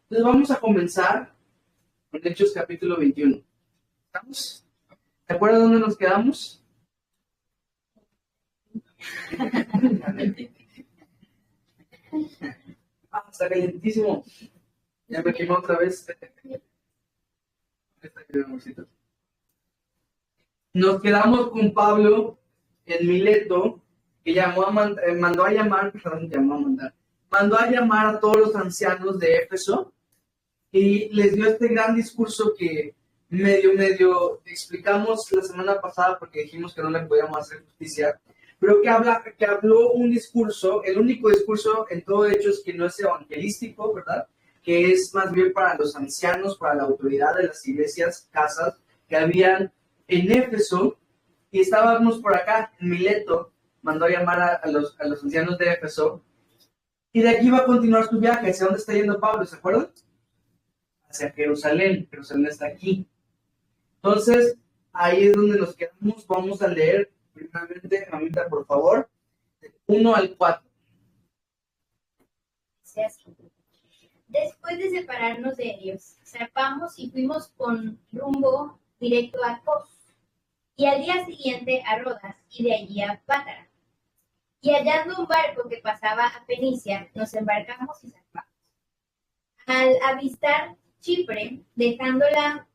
Entonces vamos a comenzar con Hechos capítulo 21. ¿Estamos? ¿Te acuerdas dónde nos quedamos? Está calientísimo. Ya me quemó otra vez. Nos quedamos con Pablo en Mileto, que mandó a llamar a todos los ancianos de Éfeso y les dio este gran discurso que medio explicamos la semana pasada porque dijimos que no le podíamos hacer justicia, pero que habló un discurso, el único discurso en todo Hechos que no es evangelístico, ¿verdad? Que es más bien para los ancianos, para la autoridad de las iglesias, casas que habían en Éfeso, y estábamos por acá en Mileto. Mandó a llamar a los ancianos de Éfeso, y de aquí va a continuar su viaje. ¿Hacia dónde está yendo Pablo? ¿Se acuerdan? Hacia Jerusalén. Jerusalén está aquí. Entonces, ahí es donde nos quedamos. Vamos a leer primeramente, mamita, por favor, del 1 al 4. Después de separarnos de ellos, zarpamos y fuimos con rumbo directo a Cos, y al día siguiente a Rodas, y de allí a Pátara. Y hallando un barco que pasaba a Fenicia, nos embarcamos y zarpamos. Al avistar Chipre, dejándola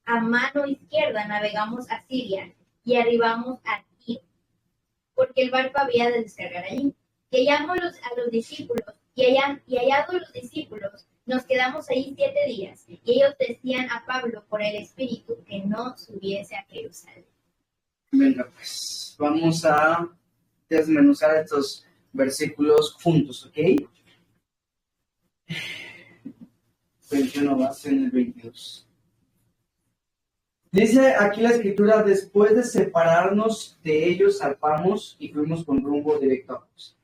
a mano izquierda, navegamos a Siria y arribamos a Tiro, porque el barco había de descargar allí. Y hallamos a los discípulos, y hallados los discípulos, nos quedamos allí 7 días, y ellos decían a Pablo por el Espíritu que no subiese a Jerusalén. Venga, pues vamos a desmenuzar estos versículos juntos, ¿ok? 21 va a ser en el 22. Dice aquí la escritura: después de separarnos de ellos, zarpamos y fuimos con rumbo directo a Cos.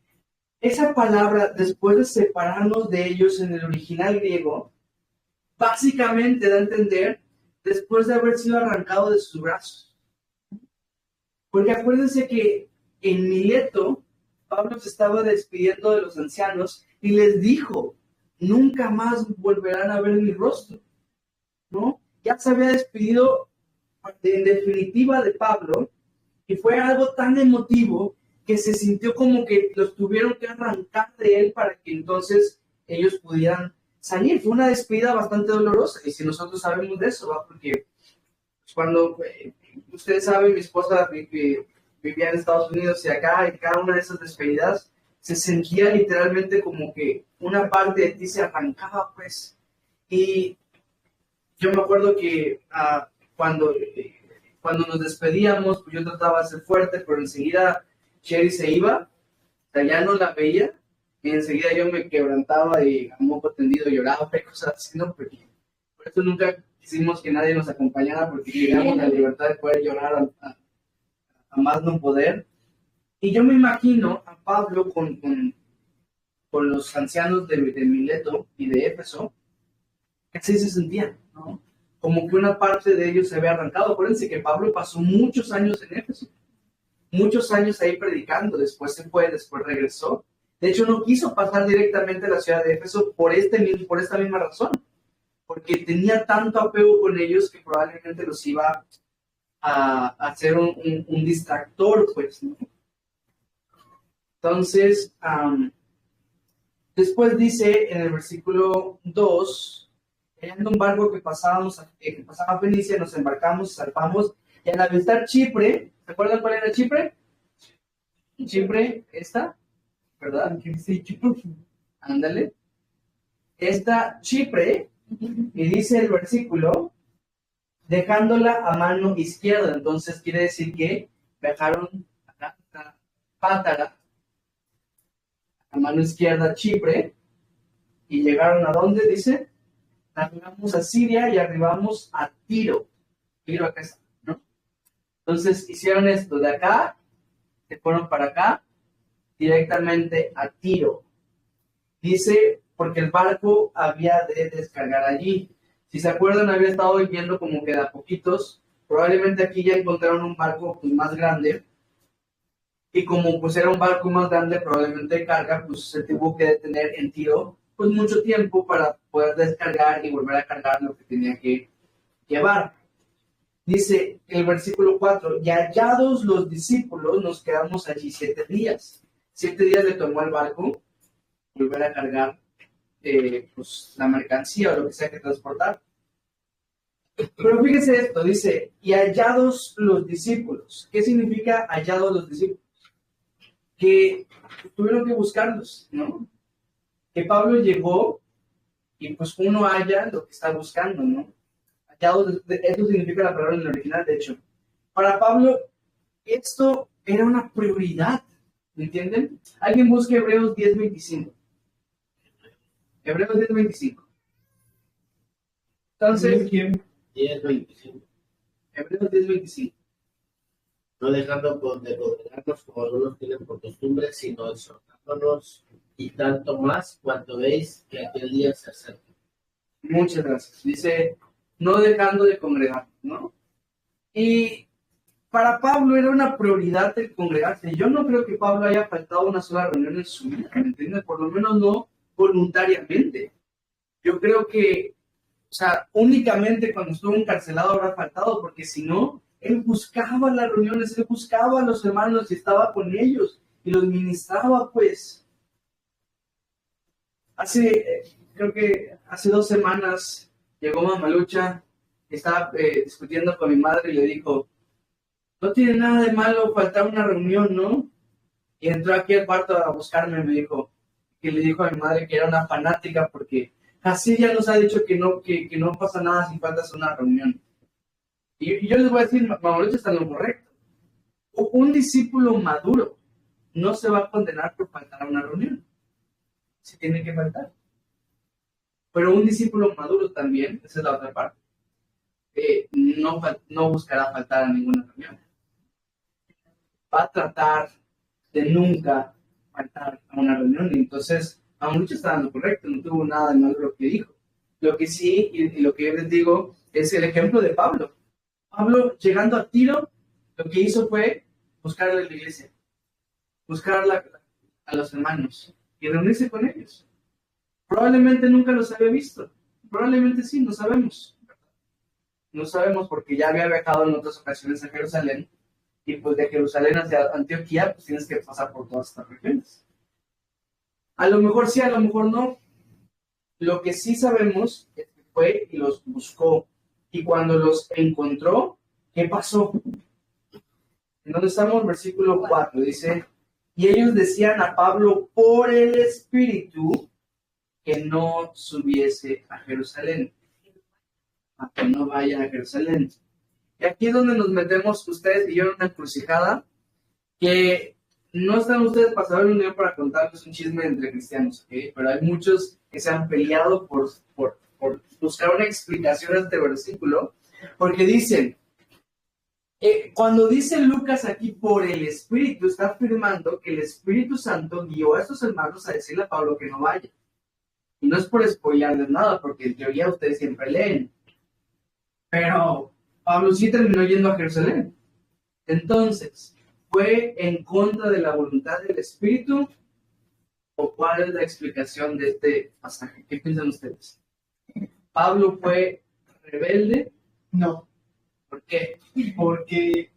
Esa palabra, después de separarnos de ellos, en el original griego, básicamente da a entender después de haber sido arrancado de sus brazos. Porque acuérdense que en Mileto, Pablo se estaba despidiendo de los ancianos y les dijo: nunca más volverán a ver mi rostro, ¿no? Ya se había despedido en definitiva de Pablo, y fue algo tan emotivo que se sintió como que los tuvieron que arrancar de él para que entonces ellos pudieran salir. Fue una despedida bastante dolorosa, y si nosotros sabemos de eso, ¿va? Porque cuando ustedes saben, mi esposa vivía en Estados Unidos, y acá en cada una de esas despedidas se sentía literalmente como que una parte de ti se arrancaba, pues. Y yo me acuerdo que cuando nos despedíamos, pues yo trataba de ser fuerte, pero enseguida Sherry se iba, o sea, ya no la veía, y enseguida yo me quebrantaba y a moco tendido lloraba y cosas así, ¿no? Porque por eso nunca quisimos que nadie nos acompañara, porque queríamos la libertad de poder llorar a más no poder. Y yo me imagino a Pablo con los ancianos de Mileto y de Éfeso, que así se sentían, ¿no? Como que una parte de ellos se había arrancado. Acuérdense que Pablo pasó muchos años en Éfeso, muchos años ahí predicando, después se fue, después regresó. De hecho, no quiso pasar directamente a la ciudad de Éfeso por esta misma razón, porque tenía tanto apego con ellos que probablemente los iba a hacer un distractor, pues, ¿no? Entonces, después dice en el versículo 2, hallando un barco que pasaba a Fenicia, nos embarcamos, zarpamos, y al avistar Chipre, ¿se acuerdan cuál era Chipre? Chipre, esta, ¿verdad? Ándale. Esta Chipre, y dice el versículo, dejándola a mano izquierda. Entonces quiere decir que viajaron a Pátara, a mano izquierda Chipre, y llegaron a dónde, dice, arribamos a Siria y arribamos a Tiro. Tiro acá está, ¿no? Entonces hicieron esto, de acá, se fueron para acá, directamente a Tiro. Dice, porque el barco había de descargar allí. Si se acuerdan, había estado yendo como que de a poquitos. Probablemente aquí ya encontraron un barco pues, más grande. Y como pues era un barco más grande, probablemente de carga, pues se tuvo que detener en Tiro pues mucho tiempo para poder descargar y volver a cargar lo que tenía que llevar. Dice el versículo 4, y hallados los discípulos, nos quedamos allí 7 días. 7 días le tomó al barco volver a cargar pues, la mercancía o lo que sea que transportar. Pero fíjese esto, dice, y hallados los discípulos. ¿Qué significa hallados los discípulos? Que tuvieron que buscarlos, ¿no? Que Pablo llegó y pues uno halla lo que está buscando, ¿no? Hallados, esto significa la palabra en el original, de hecho. Para Pablo, esto era una prioridad, ¿me entienden? Alguien busque Hebreos 10:25. Hebreos 10:25. Entonces, 10:25. Hebreos 10:25. No dejando de congregarnos como algunos tienen por costumbre, sino exhortándonos, y tanto más cuando veis que aquel día se acerca. Muchas gracias. Dice, no dejando de congregar, ¿no? Y para Pablo era una prioridad el congregarse. Yo no creo que Pablo haya faltado una sola reunión en su vida, ¿me entiendes? Por lo menos no voluntariamente. Yo creo que, o sea, únicamente cuando estuvo encarcelado habrá faltado, porque si no, él buscaba las reuniones, él buscaba a los hermanos y estaba con ellos y los ministraba, pues. Creo que hace 2 semanas llegó Mamalucha, estaba discutiendo con mi madre y le dijo, no tiene nada de malo faltar una reunión, ¿no? Y entró aquí al cuarto a buscarme, me dijo, que le dijo a mi madre que era una fanática porque así ya nos ha dicho que no pasa nada si faltas una reunión. Y yo les voy a decir, Mamalucha está en lo correcto. Un discípulo maduro no se va a condenar por faltar a una reunión. Si tiene que faltar. Pero un discípulo maduro también, esa es la otra parte, no buscará faltar a ninguna reunión. Va a tratar de nunca faltar a una reunión. Y entonces, a muchos está dando correcto, no tuvo nada de malo lo que dijo. Lo que sí, y lo que yo les digo, es el ejemplo de Pablo. Pablo, llegando a Tiro, lo que hizo fue buscar a la iglesia, buscar a los hermanos y reunirse con ellos. Probablemente nunca los había visto. Probablemente sí, no sabemos. No sabemos porque ya había viajado en otras ocasiones a Jerusalén. Y pues de Jerusalén hacia Antioquía, pues tienes que pasar por todas estas regiones. A lo mejor sí, a lo mejor no. Lo que sí sabemos es que fue y los buscó. Y cuando los encontró, ¿qué pasó? En donde estamos, versículo 4, dice, y ellos decían a Pablo por el Espíritu que no subiese a Jerusalén, a que no vaya a Jerusalén. Y aquí es donde nos metemos ustedes y yo en una encrucijada que no están ustedes para saber un día para contarles un chisme entre cristianos, ¿ok? Pero hay muchos que se han peleado por buscar una explicación a este versículo, porque dicen, cuando dice Lucas aquí por el Espíritu, está afirmando que el Espíritu Santo guió a estos hermanos a decirle a Pablo que no vaya. Y no es por spoilearles nada, porque en teoría ustedes siempre leen. Pero Pablo sí terminó yendo a Jerusalén. Entonces, ¿fue en contra de la voluntad del Espíritu? ¿O cuál es la explicación de este pasaje? ¿Qué piensan ustedes? ¿Pablo fue rebelde? No, ¿Por qué? porque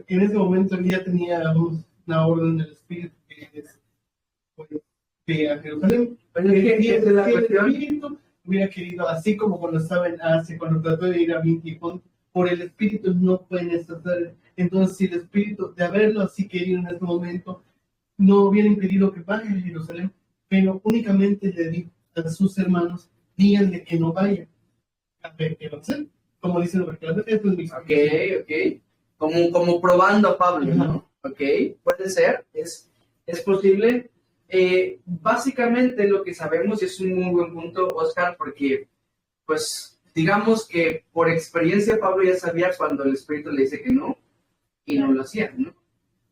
en ese momento él ya tenía una orden del Espíritu que es pues, de a Jerusalén. Pero es que esa es la Que el cuestión. Espíritu hubiera querido, así como cuando estaba en Asia, cuando trató de ir a Vintifón, por el Espíritu no pueden estar. Entonces, si el Espíritu, de haberlo así querido en ese momento, no hubiera impedido que vaya a Jerusalén, pero únicamente le dijo a sus hermanos, díganle que no vaya a Jerusalén. Como dicen los versículos, esto es mi Ok. Como probando a Pablo, ¿no? Ok, puede ser, es posible. Básicamente lo que sabemos, y es un muy buen punto, Oscar, porque, pues, digamos que por experiencia Pablo ya sabía cuando el Espíritu le dice que no, y no lo hacía, ¿no?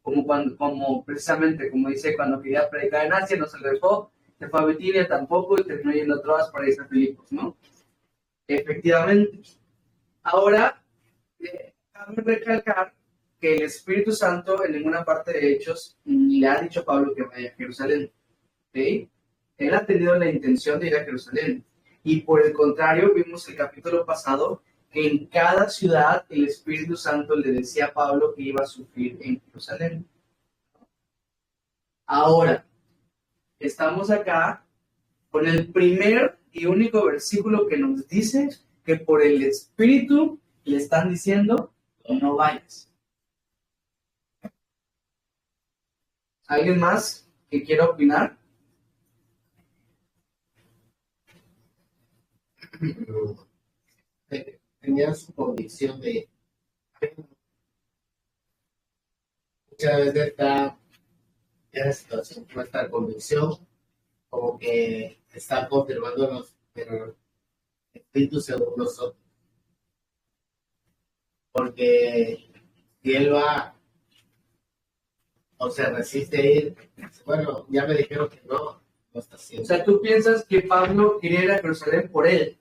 Como precisamente, como dice, cuando quería predicar en Asia, no se le dejó, se fue a Bitinia tampoco, y terminó yendo a Troas para irse a Filipos, ¿no? Efectivamente. Ahora, cabe recalcar que el Espíritu Santo en ninguna parte de Hechos le ha dicho a Pablo que vaya a Jerusalén. ¿Okay? Él ha tenido la intención de ir a Jerusalén. Y por el contrario, vimos el capítulo pasado que en cada ciudad el Espíritu Santo le decía a Pablo que iba a sufrir en Jerusalén. Ahora, estamos acá con el primer y único versículo que nos dice que por el Espíritu le están diciendo no vayas. ¿Alguien más que quiera opinar? Tenía su convicción de muchas veces está en la situación, nuestra convicción como que está confirmándonos, pero el Espíritu según nosotros, porque si él va o se resiste a ir, bueno, ya me dijeron que no está O haciendo. sea, ¿tú piensas que Pablo quería ir a Jerusalén por él?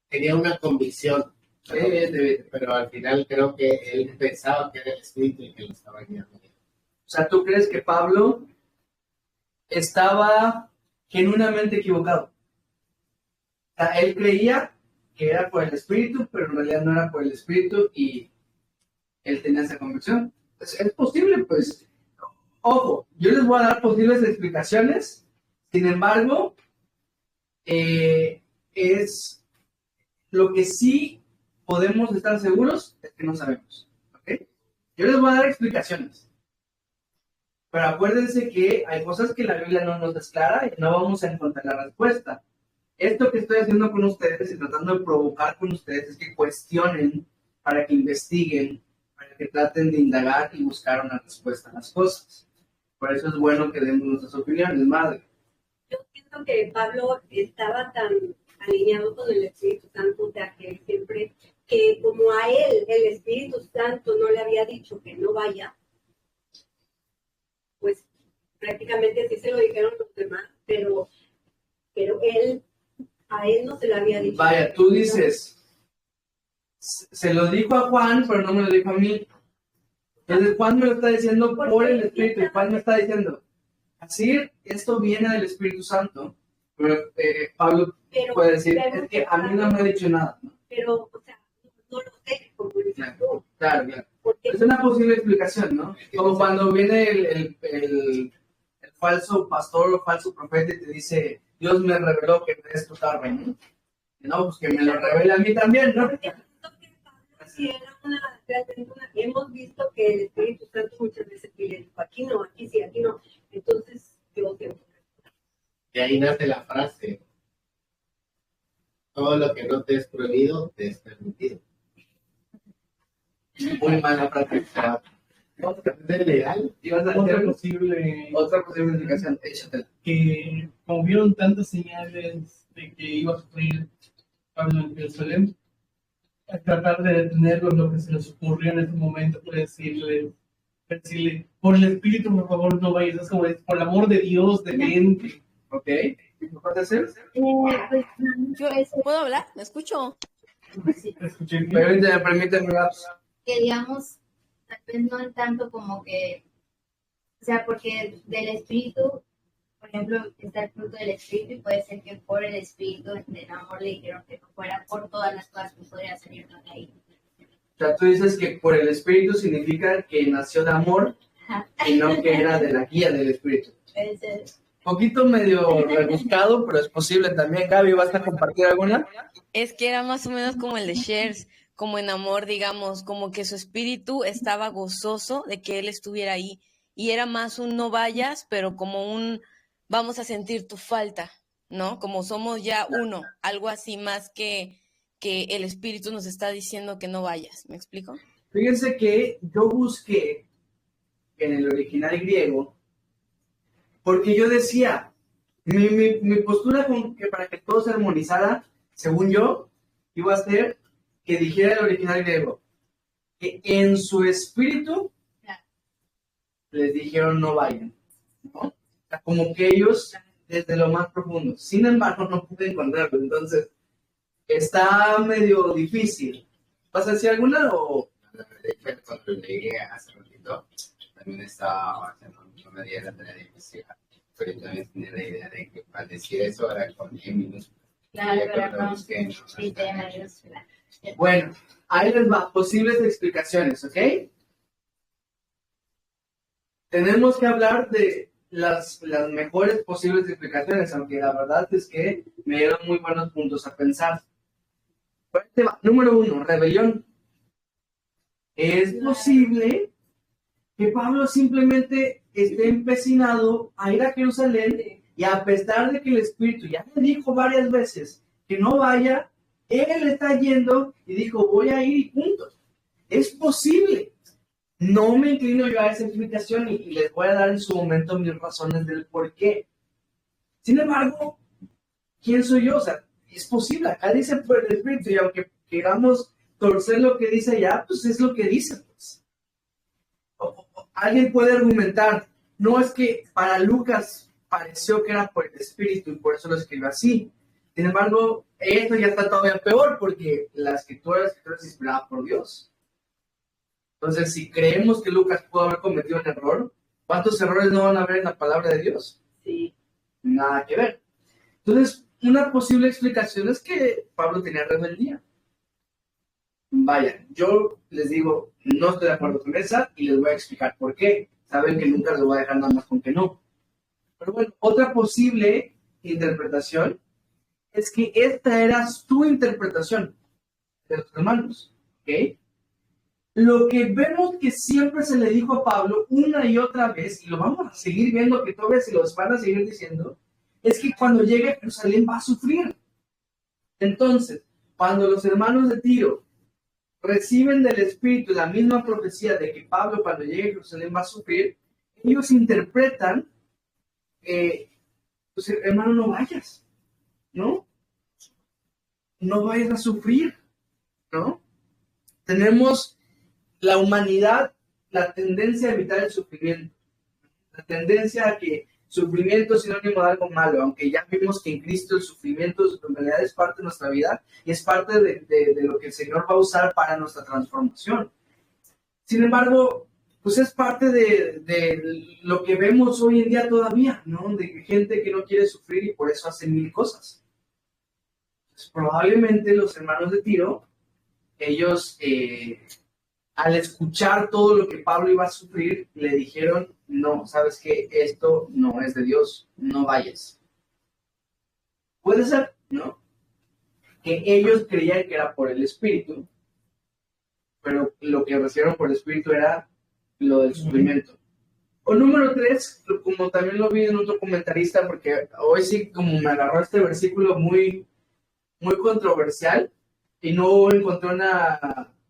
Tenía una convicción, pero al final creo que él pensaba que era el Espíritu el que lo estaba guiando. O sea, ¿tú crees que Pablo estaba genuinamente equivocado? O sea, él creía que era por el Espíritu, pero en realidad no era por el Espíritu y él tenía esa convicción. Es posible, pues. Ojo, yo les voy a dar posibles explicaciones. Sin embargo, es lo que sí podemos estar seguros es que no sabemos. ¿Ok? Yo les voy a dar explicaciones. Pero acuérdense que hay cosas que la Biblia no nos desclara y no vamos a encontrar la respuesta. Esto que estoy haciendo con ustedes y tratando de provocar con ustedes es que cuestionen, para que investiguen, para que traten de indagar y buscar una respuesta a las cosas. Por eso es bueno que demos nuestras opiniones, madre. Yo pienso que Pablo estaba tan alineado con el Espíritu Santo, o sea, que siempre, que como a él el Espíritu Santo no le había dicho que no vaya, pues prácticamente sí se lo dijeron los demás, pero él, a él no se lo había dicho. Vaya, tú dices, se lo dijo a Juan, pero no me lo dijo a mí. Entonces, Juan me lo está diciendo por el Espíritu, y Juan me está diciendo, así, esto viene del Espíritu Santo. Pero Pablo puede decir, es que a mí no me ha dicho nada. ¿No? Pero, o sea, no lo sé, como dices tú. Claro, claro. Porque Es una posible explicación, ¿no? Como cuando viene el falso pastor o falso profeta y te dice, Dios me reveló que me des tu carro, ¿no? No, pues que me lo revele a mí también, ¿no? porque siento que Pablo sí era hemos visto que el Espíritu Santo muchas veces le dijo, aquí no, aquí sí, aquí no. Entonces, yo creo Y ahí nace la frase, todo lo que no te es prohibido, te es permitido. Muy mala práctica. ¿Es legal? ¿Ibas a Otra decir posible, otra posible explicación? Échatela. que como vieron tantas señales de que iba a sufrir Pablo en Jerusalén, a tratar de detenerlos lo que se les ocurrió en ese momento fue decirle, por el Espíritu, por favor, no vayas, es como, por el amor de Dios, detente. ¿Ok? ¿Lo puedes hacer? Pues yo ¿Puedo hablar? ¿Me escucho? Escuché bien. Permíteme, que digamos, tal vez no tanto como que, o sea, porque del espíritu, por ejemplo, está el fruto del espíritu y puede ser que por el espíritu del amor le dijeron que no fuera por todas las cosas que podría salir de ahí. O sea, tú dices que por el Espíritu significa que nació de amor Ajá. y no que era de la guía del Espíritu. Puede ser. Poquito medio rebuscado, pero es posible también. Gaby, ¿vas a compartir alguna? Es que era más o menos como el de Shares, como en amor, digamos, como que su espíritu estaba gozoso de que él estuviera ahí. Y era más un no vayas, pero como un vamos a sentir tu falta, ¿no? Como somos ya uno, algo así más que el espíritu nos está diciendo que no vayas. ¿Me explico? Fíjense que yo busqué en el original griego, porque yo decía, mi postura con que para que todo se armonizara, según yo, iba a ser que dijera el original griego, que en su espíritu les dijeron no vayan, ¿no? O sea, como que ellos desde lo más profundo. Sin embargo, no pude encontrarlo, entonces está medio difícil. ¿Vas a decir alguna o...? De hecho, cuando llegué hace ratito, también estaba haciendo una dieta de investigar, pero yo también tenía la idea de que al decir eso era con 10 minutos. Claro, Ya pero no. acordamos que no. Sí, tema de Dios, claro. Bueno, ahí les va, posibles explicaciones, ¿ok? Tenemos que hablar de las mejores posibles explicaciones, aunque la verdad es que me dieron muy buenos puntos a pensar. Pero ahí te va. Número 1, rebelión. Es posible que Pablo simplemente esté empecinado a ir a Jerusalén y a pesar de que el Espíritu ya le dijo varias veces que no vaya, él está yendo y dijo, voy a ir y punto. Es posible. No me inclino yo a esa explicación y les voy a dar en su momento mis razones del por qué. Sin embargo, ¿quién soy yo? O sea, es posible. Acá dice por el Espíritu y aunque queramos torcer lo que dice allá, pues es lo que dice, pues. Alguien puede argumentar, no es que para Lucas pareció que era por el Espíritu y por eso lo escribió así. Sin embargo, esto ya está todavía peor porque la escritura es inspirada por Dios. Entonces, si creemos que Lucas pudo haber cometido un error, ¿cuántos errores no van a haber en la palabra de Dios? Sí. Nada que ver. Entonces, una posible explicación es que Pablo tenía rebeldía. Vaya, yo les digo, no estoy de acuerdo con esa y les voy a explicar por qué. Saben que nunca les voy a dejar nada más con que no. Pero bueno, otra posible interpretación es que esta era su interpretación de los hermanos. ¿Ok? Lo que vemos que siempre se le dijo a Pablo una y otra vez, y lo vamos a seguir viendo que todavía se los van a seguir diciendo, es que cuando llegue a Jerusalén va a sufrir. Entonces, cuando los hermanos de Tiro reciben del Espíritu la misma profecía de que Pablo cuando llegue a Jerusalén va a sufrir, ellos interpretan, pues hermano, no vayas, ¿no? No vayas a sufrir, ¿no? Tenemos la humanidad, la tendencia a evitar el sufrimiento, la tendencia a que sufrimiento es sinónimo de algo malo, aunque ya vimos que en Cristo el sufrimiento en realidad es parte de nuestra vida y es parte de lo que el Señor va a usar para nuestra transformación. Sin embargo, pues es parte de lo que vemos hoy en día todavía, ¿no? De gente que no quiere sufrir y por eso hacen mil cosas. Pues probablemente los hermanos de Tiro, ellos al escuchar todo lo que Pablo iba a sufrir, le dijeron, no, sabes que esto no es de Dios, no vayas. Puede ser, ¿no? Que ellos creían que era por el Espíritu, pero lo que recibieron por el Espíritu era lo del sufrimiento. O número 3, como también lo vi en otro comentarista, porque hoy sí como me agarró este versículo muy, muy controversial y no encontré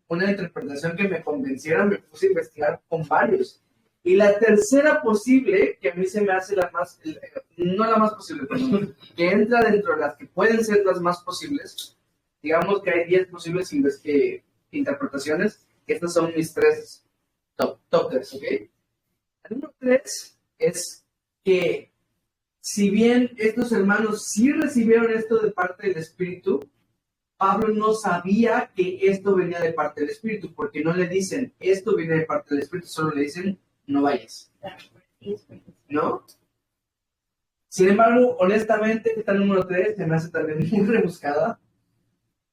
una interpretación que me convenciera, me puse a investigar con varios. Y la tercera posible, que a mí se me hace la más, no la más posible, perdón, que entra dentro de las que pueden ser las más posibles, digamos que hay 10 posibles interpretaciones, estas son mis 3 top 3, ¿ok? El número 3 es que si bien estos hermanos sí recibieron esto de parte del Espíritu, Pablo no sabía que esto venía de parte del Espíritu, porque no le dicen, esto viene de parte del Espíritu, solo le dicen, no vayas. ¿No? Sin embargo, honestamente, esta número 3 se me hace también muy rebuscada,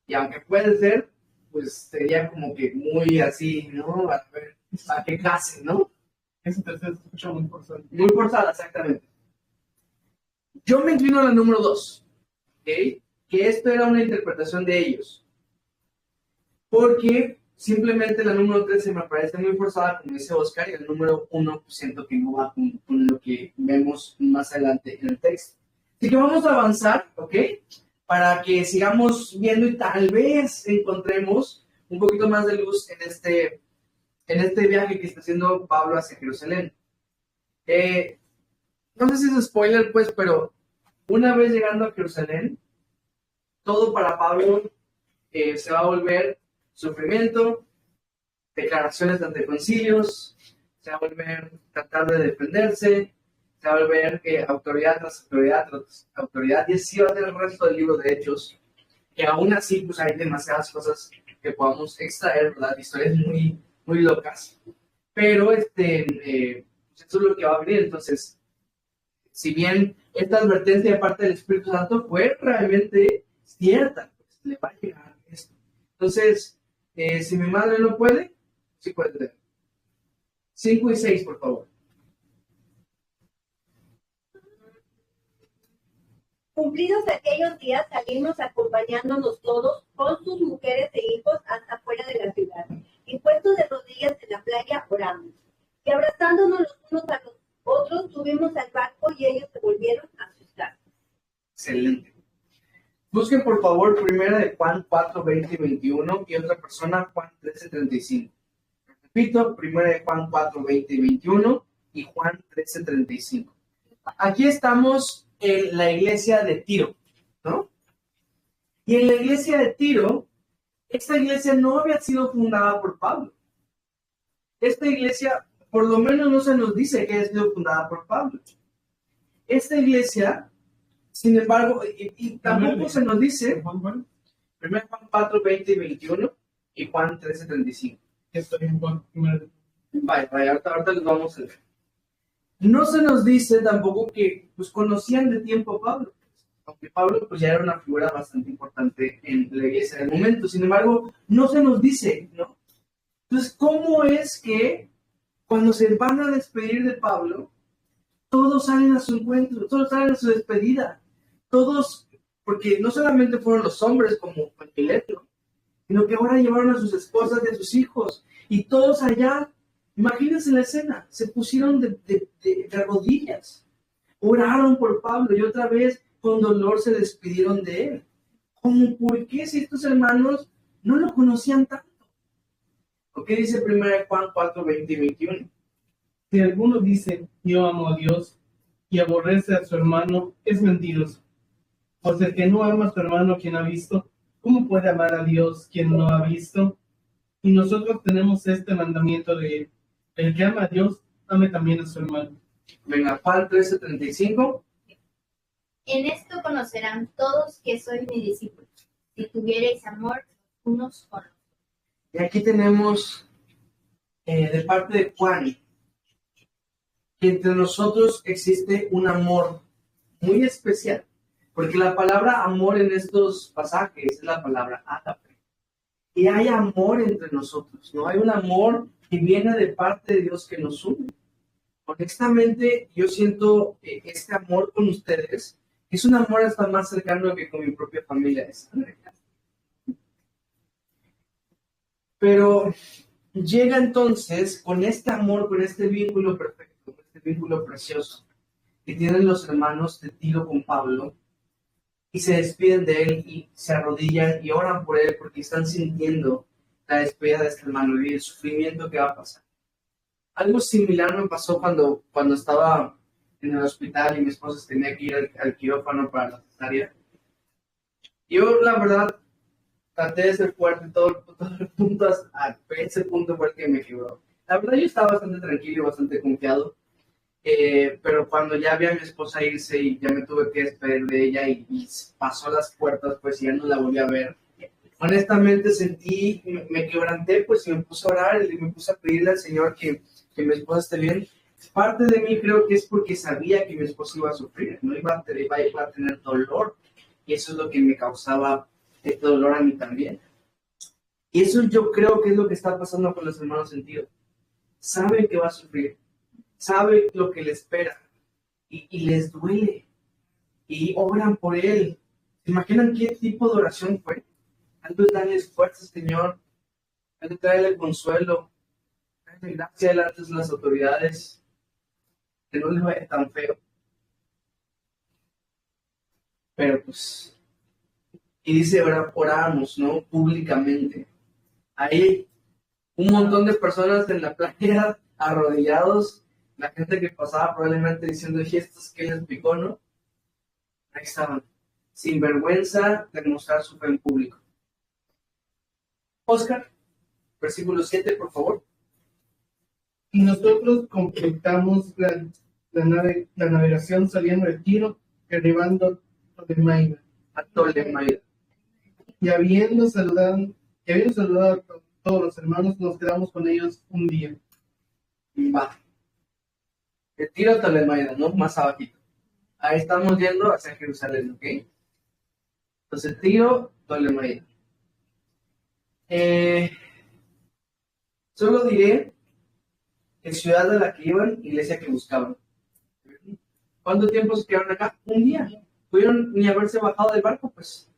y aunque puede ser, pues sería como que muy así, ¿no? A ver, ¿a qué clase, no? Esa tercera se escucha muy forzada. Muy forzada, exactamente. Yo me inclino a la número 2, ¿ok? Que esto era una interpretación de ellos. Porque simplemente la número 3 se me parece muy forzada, como dice Oscar, y el número 1 pues siento que no va con lo que vemos más adelante en el texto. Así que vamos a avanzar, ¿ok? Para que sigamos viendo y tal vez encontremos un poquito más de luz en este viaje que está haciendo Pablo hacia Jerusalén. No sé si es spoiler, pues, pero una vez llegando a Jerusalén, todo para Pablo se va a volver sufrimiento, declaraciones ante concilios, se va a volver tratar de defenderse, se va a volver autoridad tras autoridad, y así va a ser el resto del libro de Hechos, que aún así pues hay demasiadas cosas que podamos extraer, ¿verdad? Historias muy, muy locas, pero eso es lo que va a venir. Entonces, si bien esta advertencia de parte del Espíritu Santo fue realmente despierta, pues, le va a llegar esto. Entonces, si mi madre no puede, sí puede leer. 5 y 6, por favor. Cumplidos aquellos días, salimos acompañándonos todos con sus mujeres e hijos hasta fuera de la ciudad. Y puestos de rodillas en la playa, oramos. Y abrazándonos los unos a los otros, subimos al barco y ellos se volvieron a sus casas. Excelente. Busquen por favor primera de Juan 4, 20 y 21 y otra persona Juan 13, 35. Repito, primera de Juan 4, 20 y 21 y Juan 13, 35. Aquí estamos en la iglesia de Tiro, ¿no? Y en la iglesia de Tiro, esta iglesia no había sido fundada por Pablo. Esta iglesia, por lo menos no se nos dice que haya sido fundada por Pablo. Esta iglesia, sin embargo, y tampoco se nos dice, 1 Juan 4, 20 y 21 y Juan 13, 35. Estoy en Juan. Vaya, ahorita les vamos a leer. No se nos dice tampoco que pues, conocían de tiempo a Pablo, aunque Pablo pues, ya era una figura bastante importante en la iglesia del momento. Sin embargo, no se nos dice, ¿no? Entonces, ¿cómo es que cuando se van a despedir de Pablo, todos salen a su encuentro, todos salen a su despedida? Todos, porque no solamente fueron los hombres como Mileto, sino que ahora llevaron a sus esposas y a sus hijos, y todos allá. Imagínense la escena, se pusieron de rodillas, oraron por Pablo y otra vez con dolor se despidieron de él. ¿Cómo por qué si estos hermanos no lo conocían tanto? ¿O qué dice 1 Juan 4, 20 y 21? Si alguno dice, yo amo a Dios, y aborrece a su hermano, es mentiroso. Pues el que no ama a su hermano quien ha visto, ¿cómo puede amar a Dios quien no ha visto? Y nosotros tenemos este mandamiento de él. El que ama a Dios, ame también a su hermano. Venga, Juan 13, 35. En esto conocerán todos que sois mis discípulos, si tuviereis amor unos con otros. Y aquí tenemos de parte de Juan que entre nosotros existe un amor muy especial, porque la palabra amor en estos pasajes es la palabra ágape. Y hay amor entre nosotros, ¿no? Hay un amor que viene de parte de Dios que nos une. Honestamente, yo siento este amor con ustedes, que es un amor hasta más cercano que con mi propia familia de sangre. Pero llega entonces con este amor, con este vínculo perfecto, con este vínculo precioso, que tienen los hermanos de Tiro con Pablo, y se despiden de él y se arrodillan y oran por él porque están sintiendo la despedida de este hermano y el sufrimiento que va a pasar. Algo similar me pasó cuando estaba en el hospital y mi esposa tenía que ir al quirófano para la cesárea. Yo, la verdad, traté de ser fuerte todo el punto, a ese punto fue el que me quebró. La verdad, yo estaba bastante tranquilo y bastante confiado, pero cuando ya vi a mi esposa irse y ya me tuve que despedir de ella y pasó las puertas, pues ya no la volví a ver. Honestamente sentí, me quebranté, pues y me puse a orar y me puse a pedirle al Señor que mi esposa esté bien. Parte de mí creo que es porque sabía que mi esposa iba a sufrir, no iba a tener dolor, y eso es lo que me causaba este dolor a mí también. Y eso yo creo que es lo que está pasando con los hermanos en Tiro. Saben que va a sufrir, saben lo que le espera, y les duele, y oran por él. ¿Se imaginan qué tipo de oración fue? Antes de darles fuerza, Señor, antes de traerle consuelo, darle gracia delante de las autoridades, que no les vaya tan feo. Pero pues, y dice, oramos, ¿no? Públicamente. Hay un montón de personas en la playa arrodillados, la gente que pasaba probablemente diciendo, ¿y estos qué les picó, no? Ahí estaban, sin vergüenza de mostrar su fe en público. Oscar, versículo 7, por favor. Y nosotros completamos la navegación saliendo de Tiro, arribando a Ptolemaida. Y habiendo saludado a todos los hermanos, nos quedamos con ellos un día. Va. De Tiro a Ptolemaida, ¿no? Más abajito. Ahí estamos yendo hacia Jerusalén, ¿ok? Entonces, Tiro, Ptolemaida. Solo diré que ciudad a la que iban, iglesia que buscaban. ¿Cuánto tiempo se quedaron acá? Un día. Pudieron ni haberse bajado del barco, pues.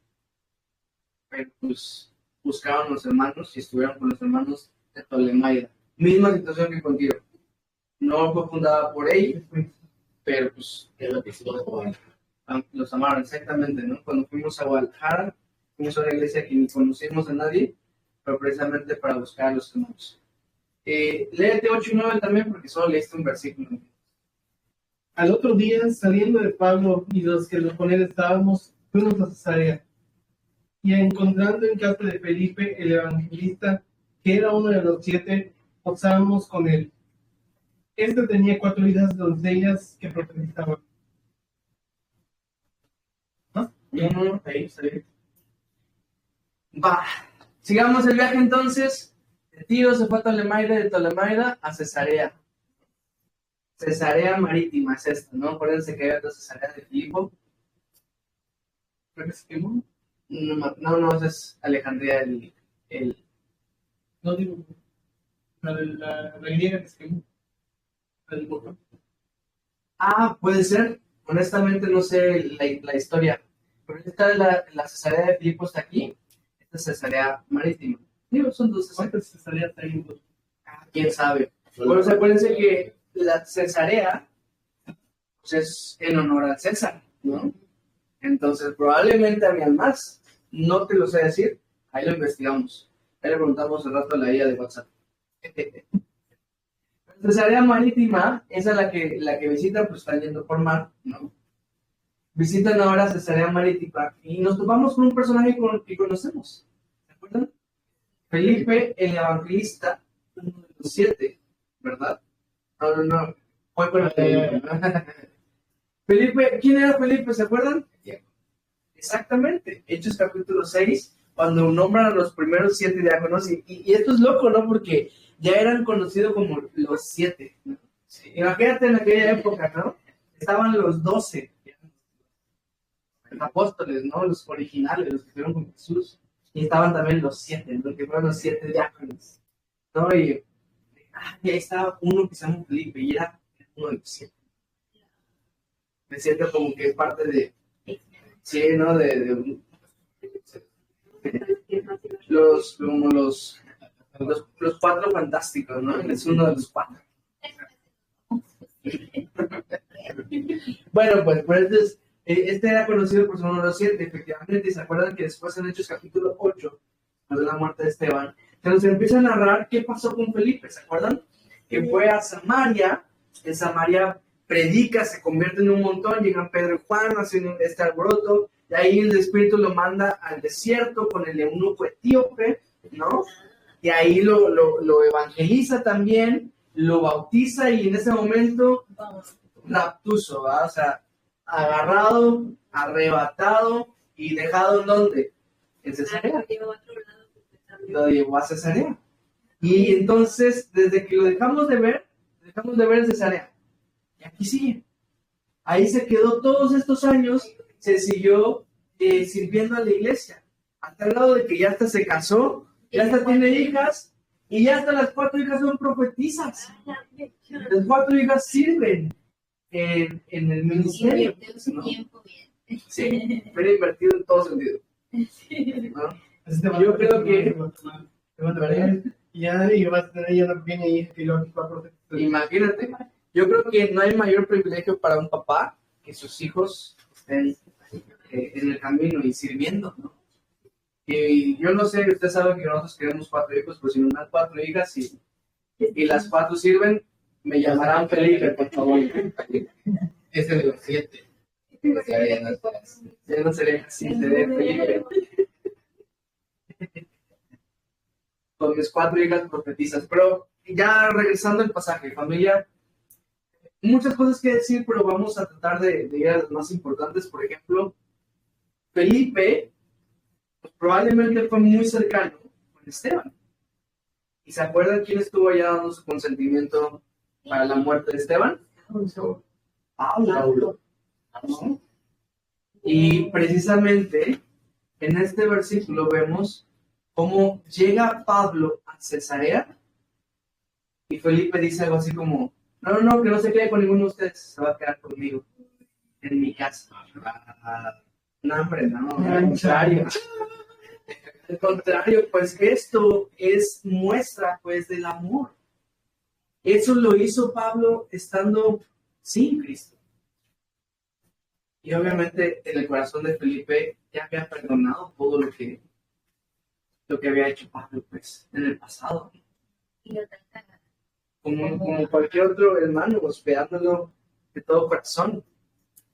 Pero pues buscaban los hermanos y estuvieron con los hermanos de Ptolemaida. Misma situación que con Tiro. No fue fundada por ellos, pero pues Es lo que hicimos con los amaron exactamente, ¿no? Cuando fuimos a Guadalajara, fuimos a una iglesia que ni conocimos a nadie, pero precisamente para buscar a los hermanos. Léete 8 y 9 también, porque solo leíste un versículo. Al otro día, saliendo de Pablo y los que con él estábamos, fuimos a Cesarea. Y encontrando en casa de Felipe, el evangelista, que era uno de los 7, posábamos con él. Este tenía 4 hijas doncellas que profetizaban. Ahí, está bien. Va, sigamos el viaje entonces. De Tiro se fue a Ptolemaida, de Ptolemaida a Cesarea. Cesarea Marítima es esta, ¿no? Acuérdense que hay otra Cesarea de Filipo. Creo que es Simón. No, esa es Alejandría, No digo. La griega que es Simón. La del volcán. puede ser. Honestamente no sé la historia. Pero esta es la Cesarea de Filipo está aquí. Esta es Cesarea Marítima. Digo, son dos Cesareas. ¿Cuántas cesareas hay? Quién sabe. Bueno, acuérdense que la Cesarea pues, es en honor al César, ¿no? Entonces, probablemente habían más. No te lo sé decir. Ahí lo investigamos. Ahí le preguntamos al rato a la IA de WhatsApp. Cesarea Marítima, esa es la que visitan, pues están yendo por mar, ¿no? Visitan ahora Cesarea Marítima y nos topamos con un personaje que conocemos. ¿Se acuerdan? Felipe, el evangelista, uno de los 7, ¿verdad? No. Fue con Felipe. Felipe, ¿quién era Felipe? ¿Se acuerdan? Exactamente. Hechos capítulo 6, cuando nombran a los primeros 7 diáconos. Y esto es loco, ¿no? Porque ya eran conocidos como los 7. ¿No? Sí. Imagínate en aquella época, ¿no? Estaban los 12 apóstoles, ¿no? Los originales, los que estuvieron con Jesús. Y estaban también los 7, ¿no? Que fueron los 7 diáconos, ¿no? Y ahí estaba uno que se llama Felipe y era uno de los 7. Me siento como que es parte de, sí, ¿no? Los 4 fantásticos, ¿no? Es uno de los 4. Bueno, pues entonces, este era conocido por ser uno de los 7, efectivamente, y se acuerdan que después en Hechos capítulo 8, de la muerte de Esteban, se nos empieza a narrar qué pasó con Felipe, ¿se acuerdan? Que fue a Samaria, en Samaria predica, se convierte en un montón, llegan Pedro y Juan, hacen este alboroto, y ahí el Espíritu lo manda al desierto con el eunuco etíope, ¿no? Y ahí lo evangeliza también, lo bautiza, y en ese momento, raptuso, ¿va? O sea, agarrado, arrebatado y dejado ¿en dónde? En Cesarea. Lo llevó a Cesarea. Y entonces, desde que lo dejamos de ver en Cesarea. Y aquí sigue. Ahí se quedó todos estos años, se siguió sirviendo a la iglesia. Hasta el grado de que ya hasta se casó, ya hasta tiene hijas, y ya hasta las 4 hijas son profetizas. Las 4 hijas sirven en el ministerio. Invirtió su ¿no? tiempo bien. Sí, pero invertido en todo sentido. ¿No? Yo creo que Ya, y vas a tener ya una pequeña hija que yo va a proteger. imagínate, yo creo que no hay mayor privilegio para un papá que sus hijos estén en el camino y sirviendo, ¿no? Y yo no sé, usted sabe que nosotros queremos 4 hijos, pero si nos dan 4 hijas y las 4 sirven, me llamarán Felipe, por favor. ese de los 7. Ya no sería así, sería Felipe. Con mis 4 hijas profetizas. Pero ya regresando al pasaje, familia, muchas cosas que decir, pero vamos a tratar de ir a las más importantes. Por ejemplo, Felipe pues, probablemente fue muy cercano con Esteban. ¿Y se acuerdan quién estuvo allá dando su consentimiento para la muerte de Esteban? Pablo. ¿No? Y precisamente En este versículo vemos cómo llega Pablo a Cesarea y Felipe dice algo así como, no, que no se quede con ninguno de ustedes, se va a quedar conmigo en mi casa. No, hombre, no, al contrario. Al contrario, pues esto es muestra pues del amor. Eso lo hizo Pablo estando sin Cristo. Y obviamente en el corazón de Felipe ya había perdonado todo lo que había hecho Pablo pues en el pasado. Y lo trata Como cualquier otro hermano, hospedándolo de todo corazón.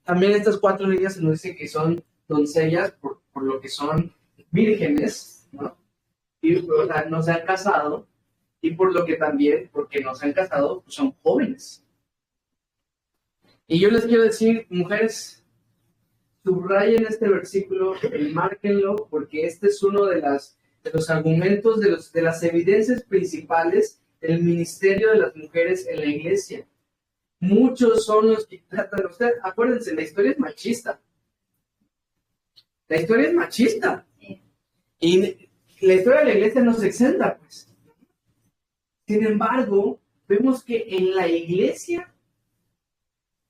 También estas 4 niñas se nos dice que son doncellas por lo que son vírgenes, ¿no? Y o sea, no se han casado, y por lo que también, porque no se han casado, pues son jóvenes. Y yo les quiero decir, mujeres, subrayen este versículo y márquenlo, porque este es uno de los argumentos, de las evidencias principales del ministerio de las mujeres en la iglesia. Muchos son los que tratan, ustedes, acuérdense, la historia es machista. La historia es machista. Y la historia de la iglesia no se exenta, pues. Sin embargo, vemos que en la iglesia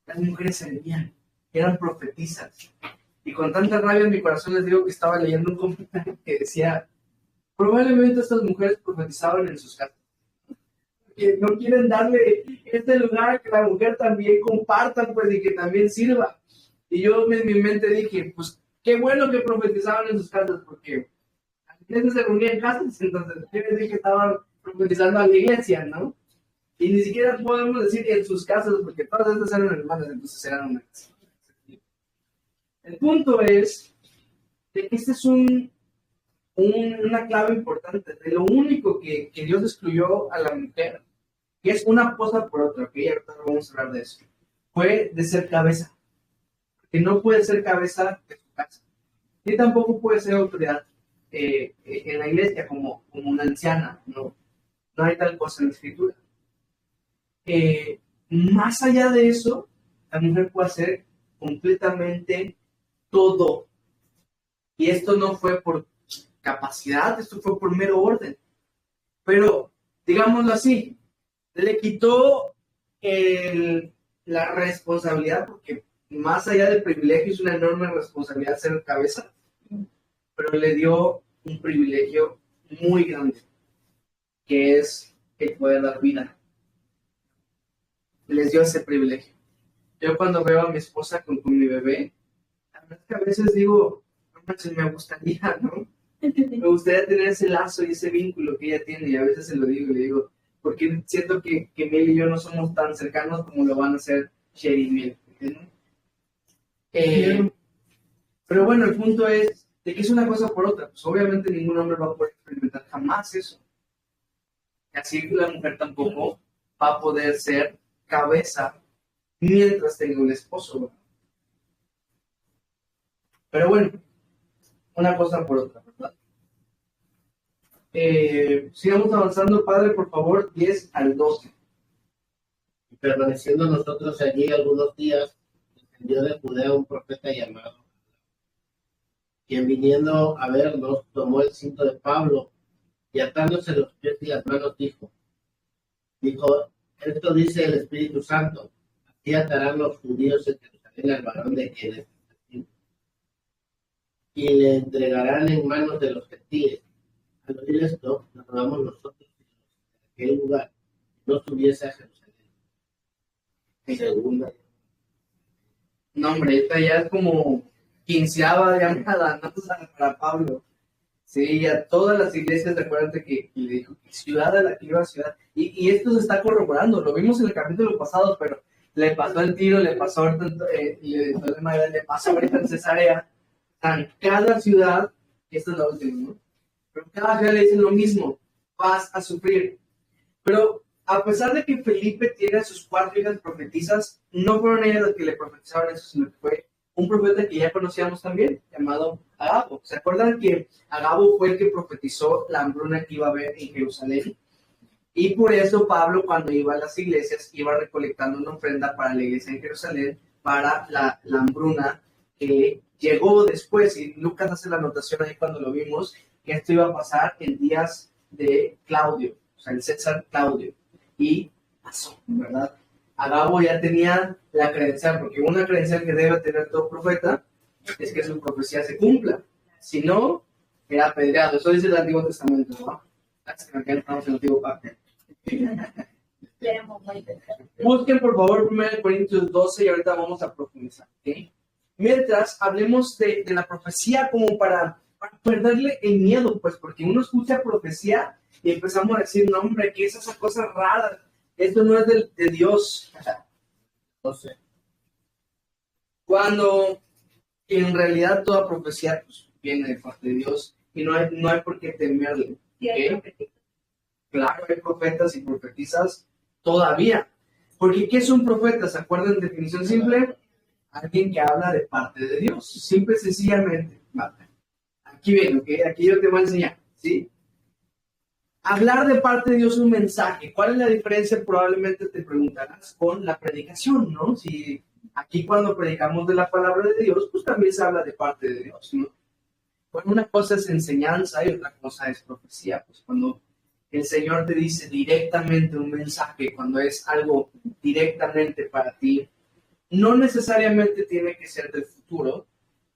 las mujeres servían, eran profetizas. Y con tanta rabia en mi corazón les digo que estaba leyendo un comentario que decía, probablemente estas mujeres profetizaban en sus casas. Que no quieren darle este lugar a que la mujer también comparta, pues, y que también sirva. Y yo en mi mente dije, pues, qué bueno que profetizaban en sus casas, porque a veces se reunían en casas, entonces quiere decir que estaban profetizando a la iglesia, ¿no? Y ni siquiera podemos decir en sus casas, porque todas estas eran hermanas, entonces eran una casa. El punto es de que este es una clave importante, de lo único que Dios excluyó a la mujer, que es una cosa por otra, que ya vamos a hablar de eso, fue de ser cabeza, que no puede ser cabeza de su casa, y tampoco puede ser autoridad en la iglesia como una anciana, no hay tal cosa en la escritura. Más allá de eso, la mujer puede hacer completamente todo, y esto no fue por capacidad, esto fue por mero orden, pero digámoslo así, le quitó la responsabilidad, porque más allá del privilegio es una enorme responsabilidad ser cabeza, pero le dio un privilegio muy grande, que es el poder dar vida. Les dio ese privilegio. Yo cuando veo a mi esposa con mi bebé, la verdad es que a veces digo, no manches, me gustaría, ¿no? Me gustaría tener ese lazo y ese vínculo que ella tiene, y a veces se lo digo, le digo, porque siento que Mel y yo no somos tan cercanos como lo van a ser Sherry y Mel. Pero bueno, el punto es de que es una cosa por otra. Pues obviamente ningún hombre va a poder experimentar jamás eso. Así que la mujer tampoco va a poder ser cabeza mientras tenga un esposo, ¿verdad? Pero bueno, una cosa por otra, ¿verdad? Sigamos avanzando, Padre, por favor, 10 al 12. Y permaneciendo nosotros allí algunos días, descendió de Judea un profeta llamado, quien viniendo a vernos, tomó el cinto de Pablo y atándose los pies y las manos dijo, esto dice el Espíritu Santo, así atarán los judíos en Jerusalén al varón de quien es testigo, y le entregarán en manos de los gentiles. Al oír esto, nos rogamos nosotros que en aquel lugar no subiese a Jerusalén. Segunda. No, hombre, esta ya es como quinceava llamada, ¿no? Para Pablo. Sí, a todas las iglesias, recuérdate que le dijo que ciudad a la que iba a ciudad. Y esto se está corroborando, lo vimos en el capítulo pasado, pero le pasó el Tiro, le pasó ahorita en Cesarea. En cada ciudad, esta es la última, ¿no? Pero cada ciudad le dicen lo mismo, vas a sufrir. Pero a pesar de que Felipe tiene a sus 4 hijas profetizas, no fueron ellas las que le profetizaron eso, sino que fue un profeta que ya conocíamos también, llamado Agabo. ¿Se acuerdan que Agabo fue el que profetizó la hambruna que iba a haber en Jerusalén? Y por eso Pablo, cuando iba a las iglesias, iba recolectando una ofrenda para la iglesia en Jerusalén, para la hambruna que llegó después, y Lucas hace la anotación ahí cuando lo vimos, que esto iba a pasar en días de Claudio, o sea, el César Claudio, y pasó, ¿verdad? Agabo ya tenía la credencial, porque una credencial que debe tener todo profeta es que su profecía se cumpla, si no, era apedreado. Eso dice el Antiguo Testamento, ¿no? Así que acá estamos en el Antiguo Pacto. Busquen por favor 1 Corintios 12 y ahorita vamos a profundizar, ¿ok? Mientras hablemos de la profecía como para perderle el miedo, pues porque uno escucha profecía y empezamos a decir, no hombre, ¿qué es esa cosa rara? Esto no es de Dios. No sé. Cuando en realidad toda profecía pues, viene de parte de Dios y no hay por qué temerle. Sí, hay ¿Ok? profetas. Claro, hay profetas y profetizas todavía. Porque ¿qué es un profeta? ¿Se acuerdan de definición simple? Alguien que habla de parte de Dios. Simple y sencillamente. Vale. Aquí viene, ¿ok? Aquí yo te voy a enseñar, ¿sí? Hablar de parte de Dios un mensaje. ¿Cuál es la diferencia? Probablemente te preguntarás con la predicación, ¿no? Si aquí cuando predicamos de la palabra de Dios, pues también se habla de parte de Dios, ¿no? Bueno, una cosa es enseñanza y otra cosa es profecía. Pues cuando el Señor te dice directamente un mensaje, cuando es algo directamente para ti, no necesariamente tiene que ser del futuro,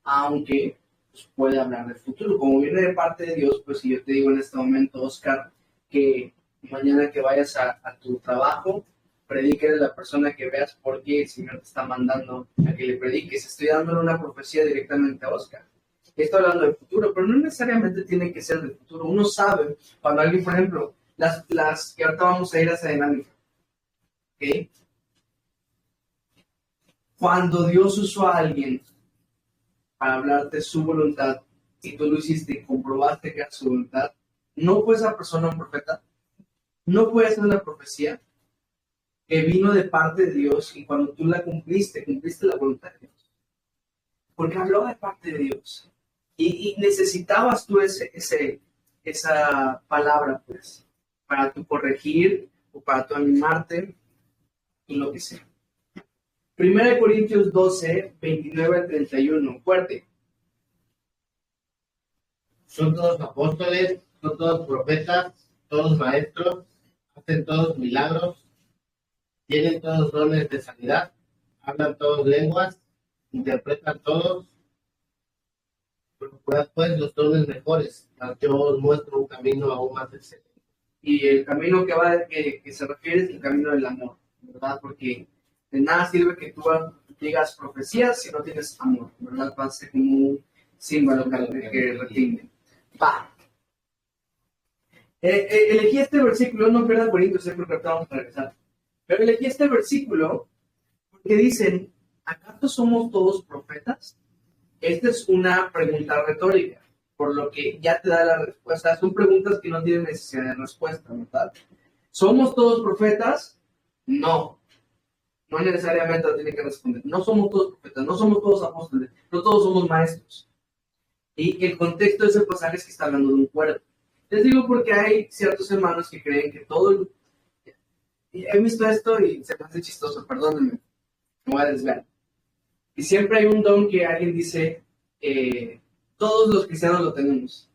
aunque pues, puede hablar del futuro. Como viene de parte de Dios, pues si yo te digo en este momento, Oscar, que mañana que vayas a tu trabajo, prediques a la persona que veas porque el Señor te está mandando a que le prediques. Estoy dándole una profecía directamente a Oscar. Estoy hablando del futuro, pero no necesariamente tiene que ser del futuro. Uno sabe cuando alguien, por ejemplo, las que ahorita vamos a ir a esa dinámica, ¿ok? Cuando Dios usó a alguien para hablarte su voluntad y tú lo hiciste y comprobaste que era su voluntad, ¿no fue esa persona un profeta? ¿No fue esa una profecía que vino de parte de Dios y cuando tú la cumpliste la voluntad de Dios? Porque habló de parte de Dios. Y necesitabas tú esa palabra, pues, para tu corregir o para tu animarte y lo que sea. 1 Corintios 12, 29 al 31. Fuerte. Son todos apóstoles, son todos profetas, todos maestros, hacen todos milagros, tienen todos dones de sanidad, hablan todos lenguas, interpretan todos. Procurad pues los dones mejores, mas yo os muestro un camino aún más excelente. Y el camino que se refiere es el camino del amor, ¿verdad? Porque de nada sirve que tú digas profecías si no tienes amor, ¿verdad? Va a ser como un símbolo que retiene. Va. Elegí este versículo, no pierdas Corintios, porque ahorita vamos a regresar. Pero elegí este versículo porque dicen, ¿acaso somos todos profetas? Esta es una pregunta retórica, por lo que ya te da la respuesta. Son preguntas que no tienen necesidad de respuesta, ¿verdad? ¿Somos todos profetas? No. No necesariamente lo tiene que responder. No somos todos profetas, no somos todos apóstoles, no todos somos maestros. Y el contexto de ese pasaje es que está hablando de un cuerpo. Les digo porque hay ciertos hermanos que creen que todo... He visto esto y se me hace chistoso, perdónenme, me voy a desviar. Y siempre hay un don que alguien dice, todos los cristianos lo tenemos.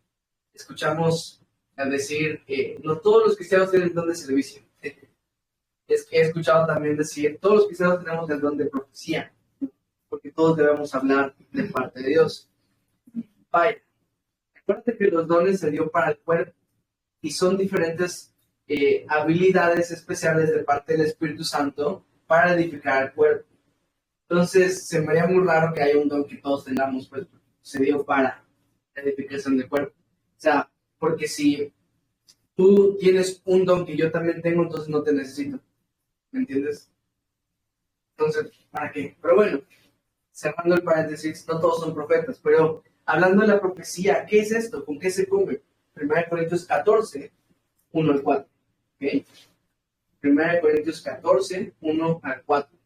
Escuchamos al decir, no todos los cristianos tienen el don de servicio. He escuchado también decir, todos los cristianos tenemos el don de profecía, porque todos debemos hablar de parte de Dios. Vaya, acuérdate que los dones se dio para el cuerpo y son diferentes habilidades especiales de parte del Espíritu Santo para edificar el cuerpo. Entonces, se me haría muy raro que haya un don que todos tengamos, pues se dio para la edificación del cuerpo. O sea, porque si tú tienes un don que yo también tengo, entonces no te necesito. ¿Me entiendes? Entonces, ¿para qué? Pero bueno, cerrando el paréntesis, no todos son profetas, pero hablando de la profecía, ¿qué es esto? ¿Con qué se come? 1 Corintios 14, 1 al 4. ¿Ok? 1 Corintios 14, 1 al 4.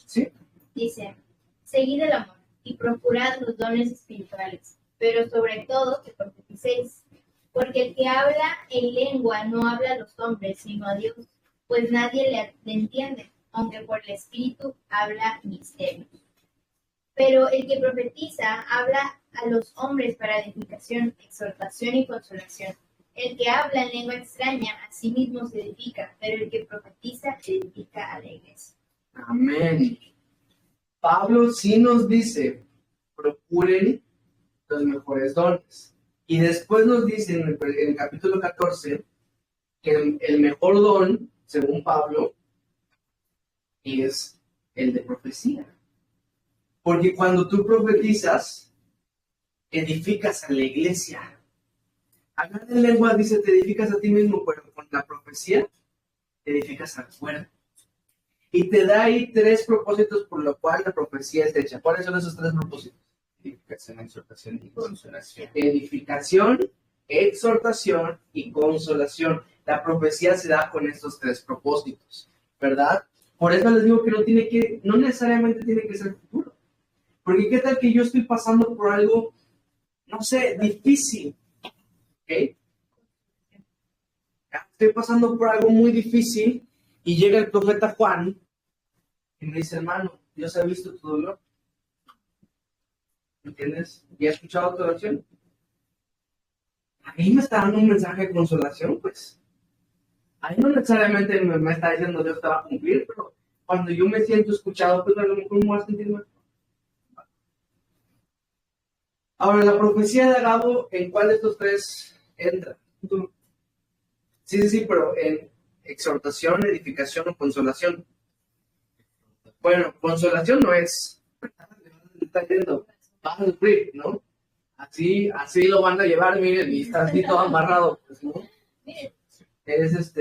¿Sí? Dice, seguid el amor y procurad los dones espirituales, pero sobre todo que profeticéis, porque el que habla en lengua no habla a los hombres, sino a Dios, pues nadie le entiende. aunque por el Espíritu habla misterios. Pero el que profetiza habla a los hombres para edificación, exhortación y consolación. El que habla en lengua extraña a sí mismo se edifica, pero el que profetiza edifica a la iglesia. Amén. Pablo sí nos dice, procuren los mejores dones. Y después nos dice en el capítulo 14 que el mejor don, según Pablo, es el de profecía. Porque cuando tú profetizas, edificas a la iglesia. Hablar en lengua dice, te edificas a ti mismo, pero con la profecía, te edificas al cuerpo. Y te da ahí 3 propósitos por lo cual la profecía es hecha. ¿Cuáles son esos 3 propósitos? Edificación, exhortación y consolación. Edificación, exhortación y consolación. La profecía se da con estos 3 propósitos, ¿verdad? Por eso les digo que no necesariamente tiene que ser futuro. Porque qué tal que yo estoy pasando por algo, no sé, difícil, ¿ok? Estoy pasando por algo muy difícil y llega el profeta Juan y me dice, hermano, Dios ha visto tu dolor. ¿Entiendes? ¿Y ha escuchado tu oración? A mí me está dando un mensaje de consolación, pues. Ahí no necesariamente me está diciendo Dios te va a cumplir, pero cuando yo me siento escuchado, pues a lo mejor me voy a sentir mejor. Ahora, la profecía de Agabo, ¿en cuál de estos 3 entra? Sí, pero en exhortación, edificación o consolación. Bueno, consolación no es. Está yendo, vas a sufrir, ¿no? Así lo van a llevar, miren, y está así todo amarrado, pues, ¿no? Es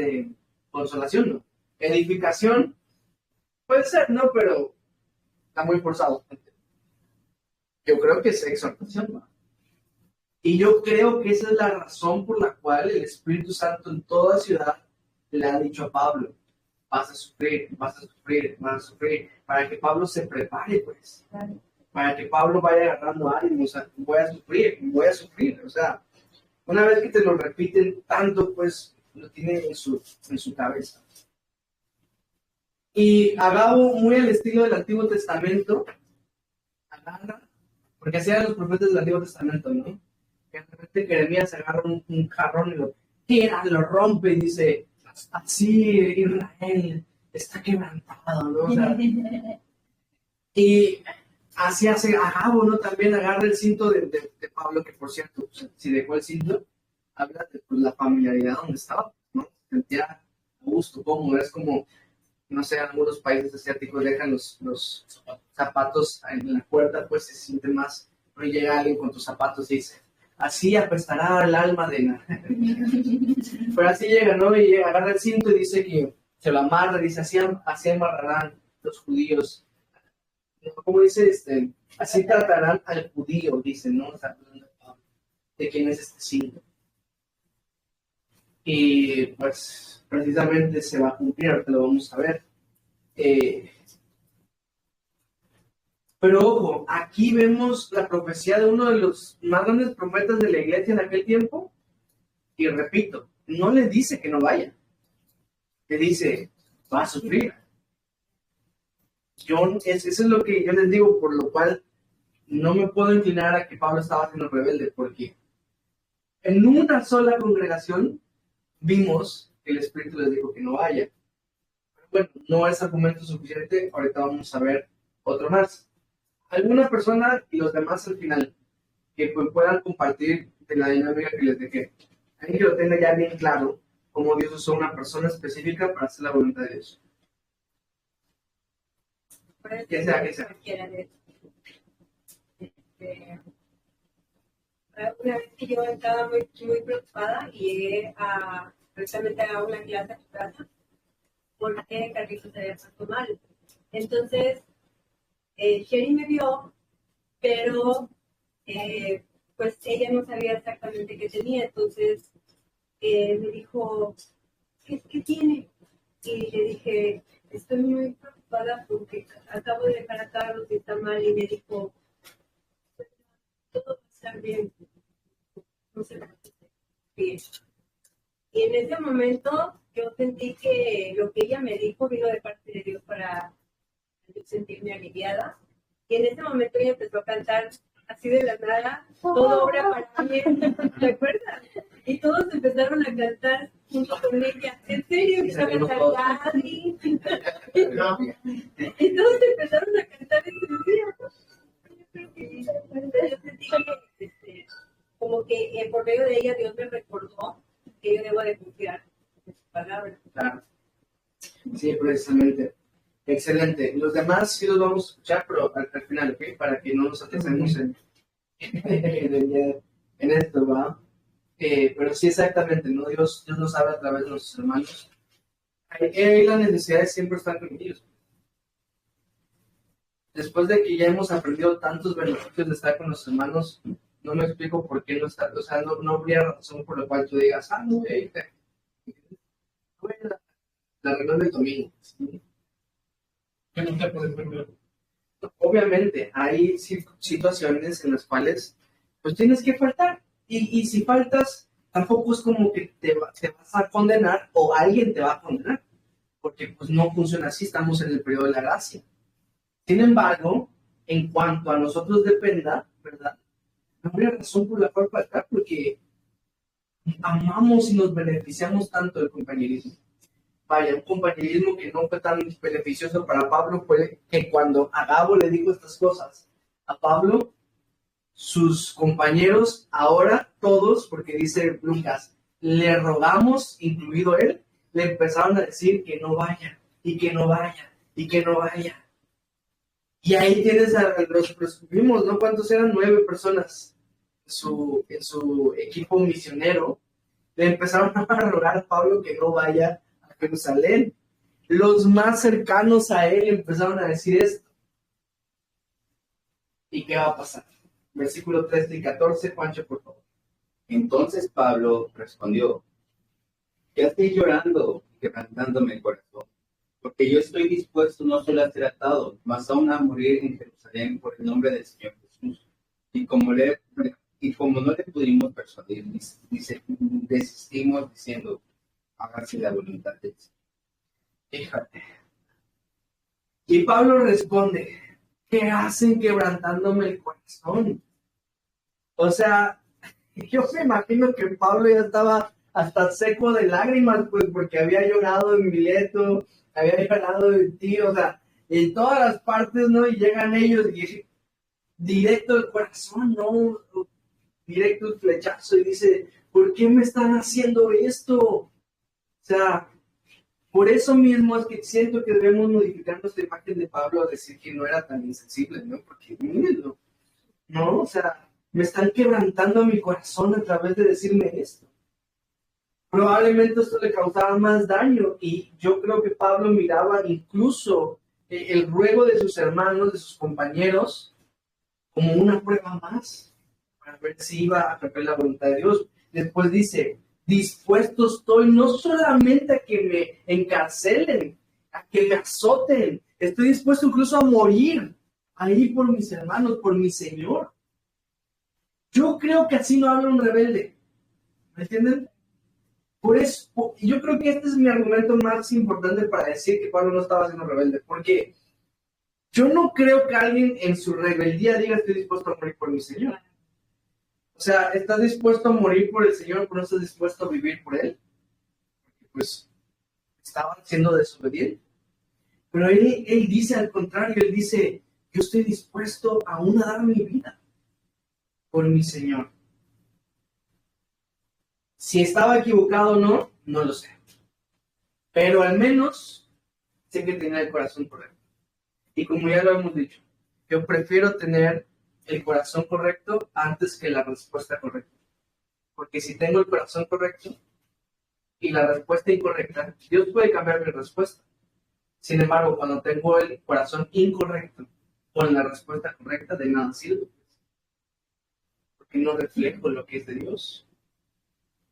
consolación, ¿no? Edificación, puede ser, ¿no? Pero está muy forzado. Yo creo que es exhortación, ¿no? Y yo creo que esa es la razón por la cual el Espíritu Santo en toda ciudad le ha dicho a Pablo, vas a sufrir, vas a sufrir, vas a sufrir, para que Pablo se prepare, pues. Claro. Para que Pablo vaya agarrando ánimo, o sea, voy a sufrir, o sea, una vez que te lo repiten tanto, pues, lo tiene en su cabeza. Y Agabo, muy al estilo del Antiguo Testamento, agarra, porque así eran los profetas del Antiguo Testamento, ¿no? Que de repente Jeremías agarra un jarrón y lo tira, lo rompe y dice, así Israel está quebrantado, ¿no? O sea, y así hace Agabo, ¿no? También agarra el cinto de Pablo, que por cierto, si dejó el cinto, habla de pues, la familiaridad donde estaba, ¿no? Sentía a gusto, cómodo, es como, no sé, en algunos países asiáticos dejan los zapatos en la puerta, pues se siente más, no llega alguien con tus zapatos y dice, así apestará el alma de la... Pero así llega, ¿no? Y agarra el cinto y dice que se lo amarra, dice, así amarrarán los judíos. Como dice, así tratarán al judío, dice, ¿no? O sea, de quién es este cinto. Y pues precisamente se va a cumplir, ahorita lo vamos a ver. Pero ojo, aquí vemos la profecía de uno de los más grandes profetas de la iglesia en aquel tiempo. Y repito, no le dice que no vaya. Le dice, va a sufrir. Eso es lo que yo les digo, por lo cual no me puedo inclinar a que Pablo estaba siendo rebelde, porque en una sola congregación vimos que el Espíritu les dijo que no vaya. Pero bueno, no es argumento suficiente, ahorita vamos a ver otro más. Alguna persona y los demás al final que pues, puedan compartir de la dinámica que les dejé. Alguien que lo tenga ya bien claro, cómo Dios usó una persona específica para hacer la voluntad de Dios. Que sea. Una vez que yo estaba muy, muy preocupada y llegué precisamente a una clase a su casa porque Carlitos se había puesto mal. Entonces, Sherry me vio, pero pues ella no sabía exactamente qué tenía. Entonces me dijo, ¿qué tiene? Y le dije, estoy muy preocupada porque acabo de dejar a Carlos y está mal. Y me dijo, todo va a estar bien. No se preocupe. Bien. Y en ese momento yo sentí que lo que ella me dijo vino de parte de Dios para yo sentirme aliviada. Y en ese momento ella empezó a cantar así de la nada, todo obra para mí, ¿te acuerdas? Y todos empezaron a cantar junto con ella. En serio, empezó a cantar Adri. Y todos empezaron a cantar ese día. Yo creo que yo sentí que como que por medio de ella Dios me recordó que yo debo de confiar en su palabra. Claro. Sí, precisamente. Excelente. Los demás sí los vamos a escuchar, pero al final, ¿ok? Para que no nos atrasemos en esto, ¿va? Pero sí, exactamente, ¿no? Dios nos habla a través de nuestros hermanos. Hay la necesidad de siempre estar con ellos. Después de que ya hemos aprendido tantos beneficios de estar con los hermanos, no me explico por qué no estar, o sea, no habría razón por la cual tú digas, no, la reunión del domingo. ¿Sí? Que no te puedes perder. Obviamente, hay situaciones en las cuales pues tienes que faltar. Y si faltas, tampoco es como que te vas a condenar o alguien te va a condenar. Porque pues no funciona así, estamos en el periodo de la gracia. Sin embargo, en cuanto a nosotros dependa, ¿verdad? No habría razón por la cual faltar, porque amamos y nos beneficiamos tanto del compañerismo. Vaya, un compañerismo que no fue tan beneficioso para Pablo fue que cuando Agabo le dijo estas cosas a Pablo, sus compañeros, ahora todos, porque dice Lucas, le rogamos, incluido él, le empezaron a decir que no vaya, y que no vaya, y que no vaya. Y ahí tienes a los vimos, ¿no? ¿Cuántos eran? 9 personas en su equipo misionero. Le empezaron a rogar a Pablo que no vaya a Jerusalén. Los más cercanos a él empezaron a decir esto. ¿Y qué va a pasar? Versículo 13 y 14, Juancho, por favor. Entonces Pablo respondió: ya estoy llorando, quebrantándome el corazón, porque yo estoy dispuesto no solo a ser atado, mas aún a morir en Jerusalén por el nombre del Señor Jesús. Y como no le pudimos persuadir, desistimos diciendo: hágase la voluntad de Dios. Fíjate. Y Pablo responde: ¿qué hacen quebrantándome el corazón? O sea, yo me imagino que Pablo ya estaba hasta seco de lágrimas, pues, porque había llorado en Mileto, había llorado en Tiro, o sea, en todas las partes, ¿no? Y llegan ellos y directo el corazón, ¿no? Directo el flechazo y dice, ¿por qué me están haciendo esto? O sea, por eso mismo es que siento que debemos modificar nuestra imagen de Pablo a decir que no era tan insensible, ¿no? Porque, mírenlo, ¿no? O sea, me están quebrantando mi corazón a través de decirme esto. Probablemente esto le causaba más daño y yo creo que Pablo miraba incluso el ruego de sus hermanos, de sus compañeros, como una prueba más para ver si iba a cumplir la voluntad de Dios. Después dice, dispuesto estoy no solamente a que me encarcelen, a que me azoten, estoy dispuesto incluso a morir ahí por mis hermanos, por mi Señor. Yo creo que así no habla un rebelde, ¿me entienden? Por eso, yo creo que este es mi argumento más importante para decir que Pablo no estaba siendo rebelde, porque yo no creo que alguien en su rebeldía diga estoy dispuesto a morir por mi Señor. O sea, ¿estás dispuesto a morir por el Señor, pero no estás dispuesto a vivir por Él? Porque pues estaban siendo desobedientes. Pero él dice al contrario, él dice, yo estoy dispuesto aún a dar mi vida por mi Señor. Si estaba equivocado o no, no lo sé. Pero al menos sé que tenía el corazón correcto. Y como ya lo hemos dicho, yo prefiero tener el corazón correcto antes que la respuesta correcta. Porque si tengo el corazón correcto y la respuesta incorrecta, Dios puede cambiar mi respuesta. Sin embargo, cuando tengo el corazón incorrecto con la respuesta correcta, de nada sirve. Porque no reflejo lo que es de Dios.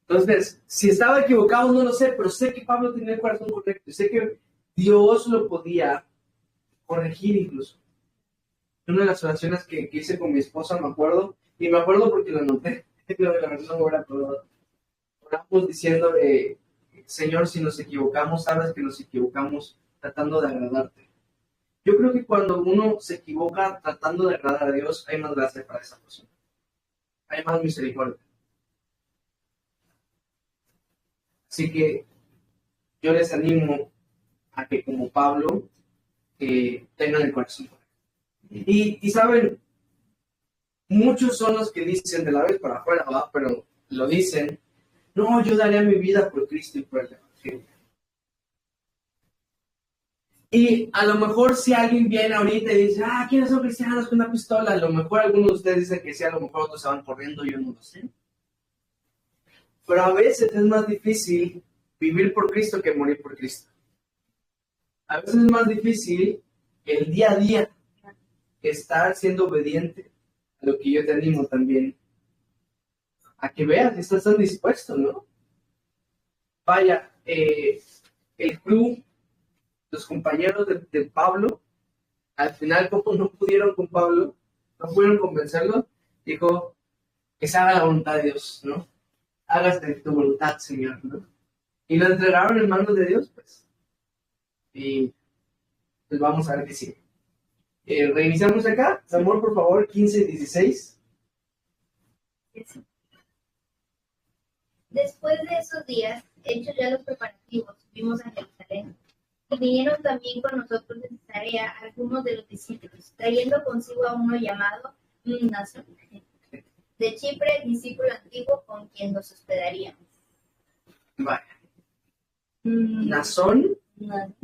Entonces, si estaba equivocado, no lo sé, pero sé que Pablo tenía el corazón correcto. Y sé que Dios lo podía corregir incluso. Una de las oraciones que hice con mi esposa, me acuerdo porque lo anoté, lo de la versión ahora, oramos diciendo, Señor, si nos equivocamos, sabes que nos equivocamos tratando de agradarte. Yo creo que cuando uno se equivoca tratando de agradar a Dios, hay más gracia para esa persona. Hay más misericordia. Así que yo les animo a que como Pablo tengan el corazón. Y saben, muchos son los que dicen de la vez para afuera, ¿verdad? Pero lo dicen, no, yo daría mi vida por Cristo y por el Evangelio. Y a lo mejor si alguien viene ahorita y dice, ¿quiénes son cristianos con una pistola? A lo mejor algunos de ustedes dicen que sí, a lo mejor otros se van corriendo, yo no lo sé. Pero a veces es más difícil vivir por Cristo que morir por Cristo. A veces es más difícil el día a día estar siendo obediente a lo que yo te animo también a que veas si estás dispuesto, ¿no? Vaya, el club, los compañeros de Pablo, al final como no pudieron con Pablo, no pudieron convencerlo, dijo que se haga la voluntad de Dios, ¿no? Hágase tu voluntad, Señor, ¿no? Y lo entregaron en manos de Dios, pues. Y pues vamos a ver qué sigue. Reiniciamos acá. Samuel, por favor, 15:16. Después de esos días, hechos ya los preparativos, fuimos a Jerusalén. Y vinieron también con nosotros de Cesarea algunos de los discípulos, trayendo consigo a uno llamado Mnason, de Chipre, discípulo antiguo con quien nos hospedaríamos. Vaya. Mnason, No,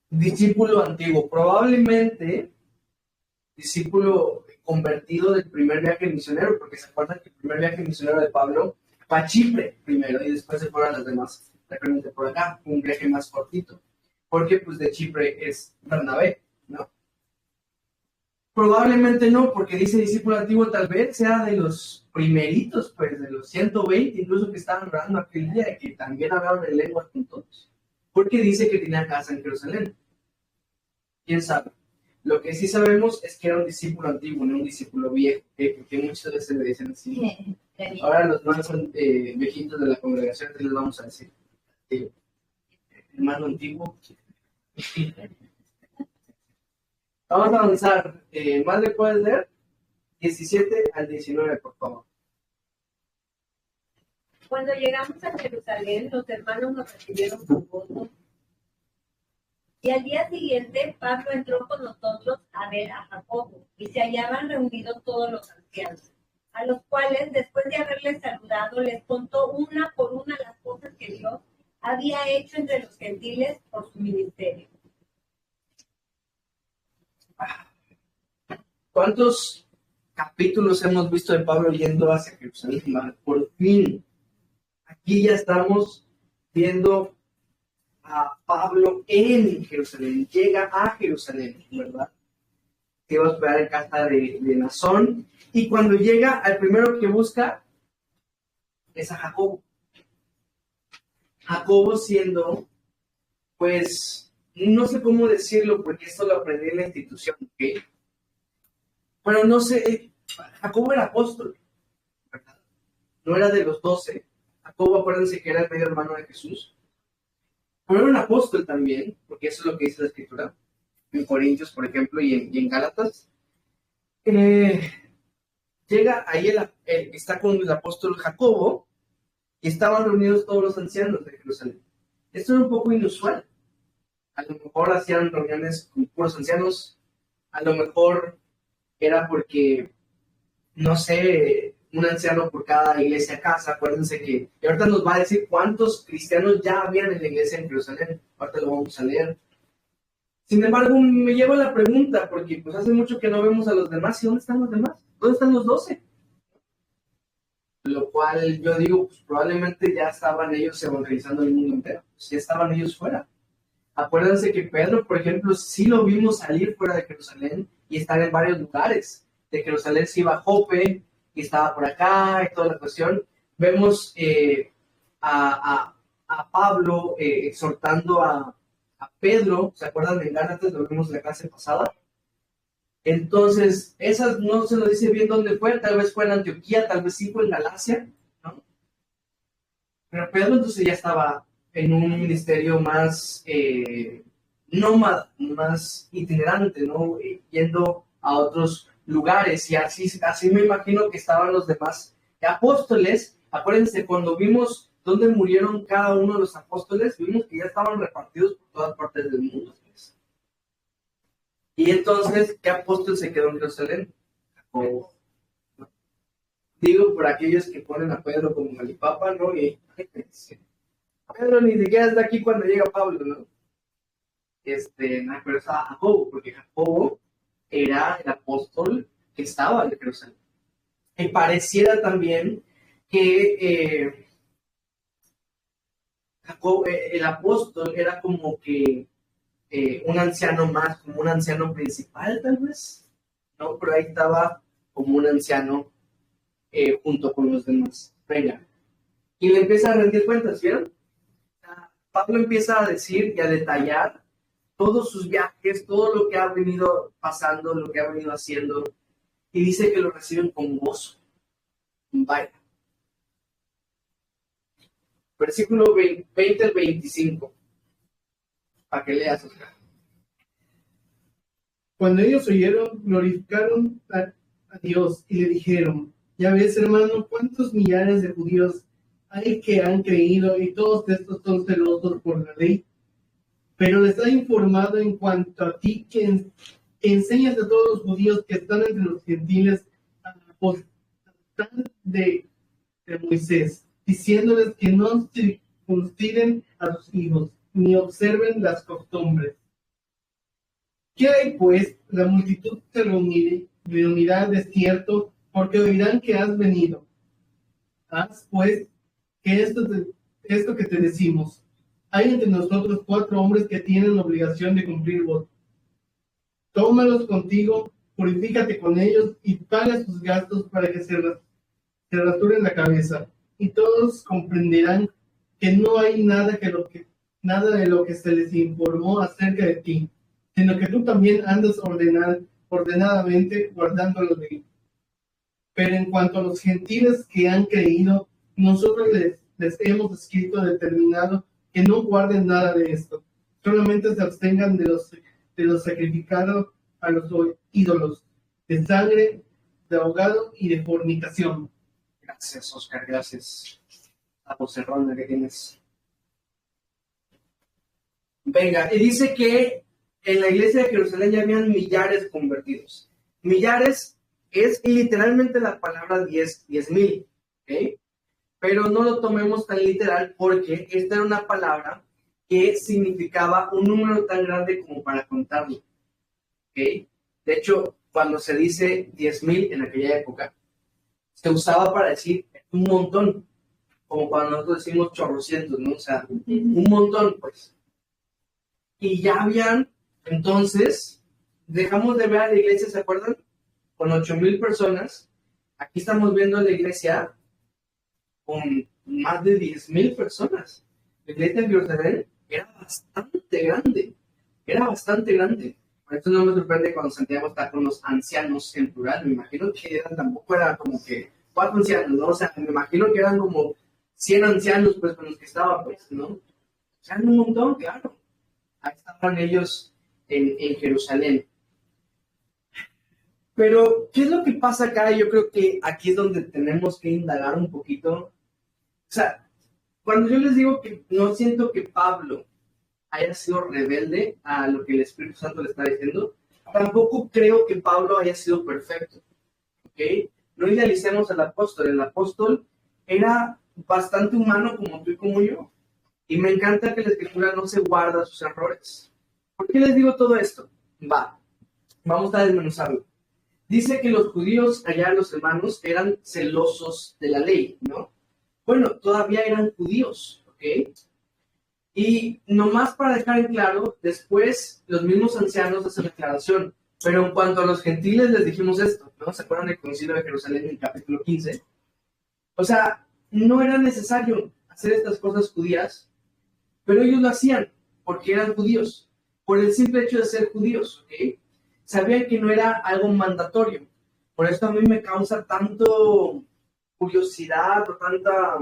discípulo antiguo, probablemente discípulo convertido del primer viaje misionero, porque se acuerdan que el primer viaje misionero de Pablo fue a Chipre primero y después se fueron a las demás. Realmente por acá, un viaje más cortito, porque pues de Chipre es Bernabé, ¿no? Probablemente no, porque dice discípulo antiguo, tal vez sea de los primeritos, pues de los 120, incluso que estaban orando aquel día, que también hablaron en lenguas con todos, porque dice que tenía casa en Jerusalén. ¿Quién sabe? Lo que sí sabemos es que era un discípulo antiguo, no un discípulo viejo, porque muchas veces le dicen así. Ahora los más son viejitos de la congregación, entonces les vamos a decir. Hermano antiguo. Vamos a avanzar. Más le puedes leer 17 al 19, por favor. Cuando llegamos a Jerusalén, los hermanos nos recibieron con gozo. Y al día siguiente, Pablo entró con nosotros a ver a Jacobo, y se hallaban reunidos todos los ancianos, a los cuales, después de haberles saludado, les contó una por una las cosas que Dios había hecho entre los gentiles por su ministerio. ¿Cuántos capítulos hemos visto de Pablo yendo hacia Jerusalén? Por fin, aquí ya estamos viendo a Pablo en Jerusalén, llega a Jerusalén, ¿verdad? Que va a hospedar en casa de Mnason, y cuando llega, al primero que busca es a Jacobo. Jacobo siendo, pues, no sé cómo decirlo, porque esto lo aprendí en la institución, ¿ok? Bueno, no sé, Jacobo era apóstol, ¿verdad? No era de los 12. Jacobo, acuérdense que era el medio hermano de Jesús. Pero era un apóstol también, porque eso es lo que dice la Escritura, en Corintios, por ejemplo, y en Gálatas. Llega ahí, está con el apóstol Jacobo, y estaban reunidos todos los ancianos de Jerusalén. Esto era un poco inusual. A lo mejor hacían reuniones con puros ancianos, a lo mejor era porque, no sé, un anciano por cada iglesia casa. Acuérdense que, y ahorita nos va a decir cuántos cristianos ya habían en la iglesia en Jerusalén. Ahorita lo vamos a leer. Sin embargo, me lleva la pregunta, porque pues hace mucho que no vemos a los demás. ¿Y dónde están los demás? ¿Dónde están los 12? Lo cual yo digo, pues probablemente ya estaban ellos evangelizando el mundo entero. Pues ya estaban ellos fuera. Acuérdense que Pedro, por ejemplo, sí lo vimos salir fuera de Jerusalén y estar en varios lugares. De Jerusalén se iba a Jope, y estaba por acá y toda la cuestión. Vemos a Pablo exhortando a Pedro, ¿se acuerdan de Gálatas? Lo vimos en la clase pasada. Entonces, esas no se nos dice bien dónde fue, tal vez fue en Antioquía, tal vez sí fue en Galacia, ¿no? Pero Pedro entonces ya estaba en un ministerio más nómada, más itinerante, ¿no? Yendo a otros lugares, y así me imagino que estaban los demás apóstoles. Acuérdense, cuando vimos dónde murieron cada uno de los apóstoles, vimos que ya estaban repartidos por todas partes del mundo, pues. Y entonces, ¿qué apóstol se quedó en Jerusalén? Jacobo. Digo, por aquellos que ponen a Pedro como el papa, ¿no? Y Pedro ni siquiera está aquí cuando llega Pablo, ¿no? No, pero estaba Jacobo, porque Jacobo era el apóstol que estaba en Jerusalén. Y pareciera también que Jacobo, el apóstol era como que un anciano más, como un anciano principal tal vez, ¿no? Pero ahí estaba como un anciano junto con los demás. Venga. Y le empieza a rendir cuentas, ¿vieron? Pablo empieza a decir y a detallar todos sus viajes, todo lo que ha venido pasando, lo que ha venido haciendo, y dice que lo reciben con gozo. Vaya. Versículo 20 al 25. Para que leas, Oscar. Cuando ellos oyeron, glorificaron a Dios y le dijeron: ya ves, hermano, cuántos millares de judíos hay que han creído, y todos estos son celosos por la ley. Pero les ha informado en cuanto a ti que enseñas a todos los judíos que están entre los gentiles a apostar de Moisés, diciéndoles que no circunciden a sus hijos, ni observen las costumbres. ¿Qué hay pues? La multitud se reunirá al desierto, porque oirán que has venido. Haz pues que esto que te decimos. Hay entre nosotros 4 hombres que tienen obligación de cumplir voto. Tómalos contigo, purifícate con ellos y paga sus gastos para que se rasuren la cabeza. Y todos comprenderán que no hay nada de lo que se les informó acerca de ti, sino que tú también andas ordenadamente guardando la ley. Pero en cuanto a los gentiles que han creído, nosotros les hemos escrito determinado que no guarden nada de esto, solamente se abstengan de los sacrificados a los ídolos, de sangre, de ahogado y de fornicación. Gracias, Oscar, gracias. A vocerrón que tienes. Venga, y dice que en la iglesia de Jerusalén ya habían millares convertidos. Millares es literalmente la palabra 10,000, ¿ok? Pero no lo tomemos tan literal, porque esta era una palabra que significaba un número tan grande como para contarlo, ¿ok? De hecho, cuando se dice 10,000 en aquella época, se usaba para decir un montón, como cuando nosotros decimos chorrocientos, ¿no? O sea, un montón, pues. Y ya habían, entonces, dejamos de ver a la iglesia, ¿se acuerdan? Con 8,000 personas. Aquí estamos viendo la iglesia con más de 10,000 personas. La iglesia de Jerusalén era bastante grande. Por eso no me sorprende cuando Santiago está con los ancianos en plural. Me imagino que tampoco era como que 4 ancianos, ¿no? O sea, me imagino que eran como 100 ancianos, pues, con los que estaban, pues, ¿no? O sea, un montón, claro. Ahí estaban ellos en Jerusalén. Pero, ¿qué es lo que pasa acá? Yo creo que aquí es donde tenemos que indagar un poquito. O sea, cuando yo les digo que no siento que Pablo haya sido rebelde a lo que el Espíritu Santo le está diciendo, tampoco creo que Pablo haya sido perfecto, ¿ok? No idealicemos al apóstol. El apóstol era bastante humano como tú y como yo. Y me encanta que la Escritura no se guarda sus errores. ¿Por qué les digo todo esto? Vamos a desmenuzarlo. Dice que los judíos, allá los hermanos, eran celosos de la ley, ¿no? Bueno, todavía eran judíos, ¿ok? Y nomás para dejar en claro, después los mismos ancianos hacen la aclaración. Pero en cuanto a los gentiles les dijimos esto, ¿no? ¿Se acuerdan del concilio de Jerusalén en el capítulo 15? O sea, no era necesario hacer estas cosas judías, pero ellos lo hacían porque eran judíos, por el simple hecho de ser judíos, ¿ok? Sabían que no era algo mandatorio. Por eso a mí me causa tanto curiosidad o tanta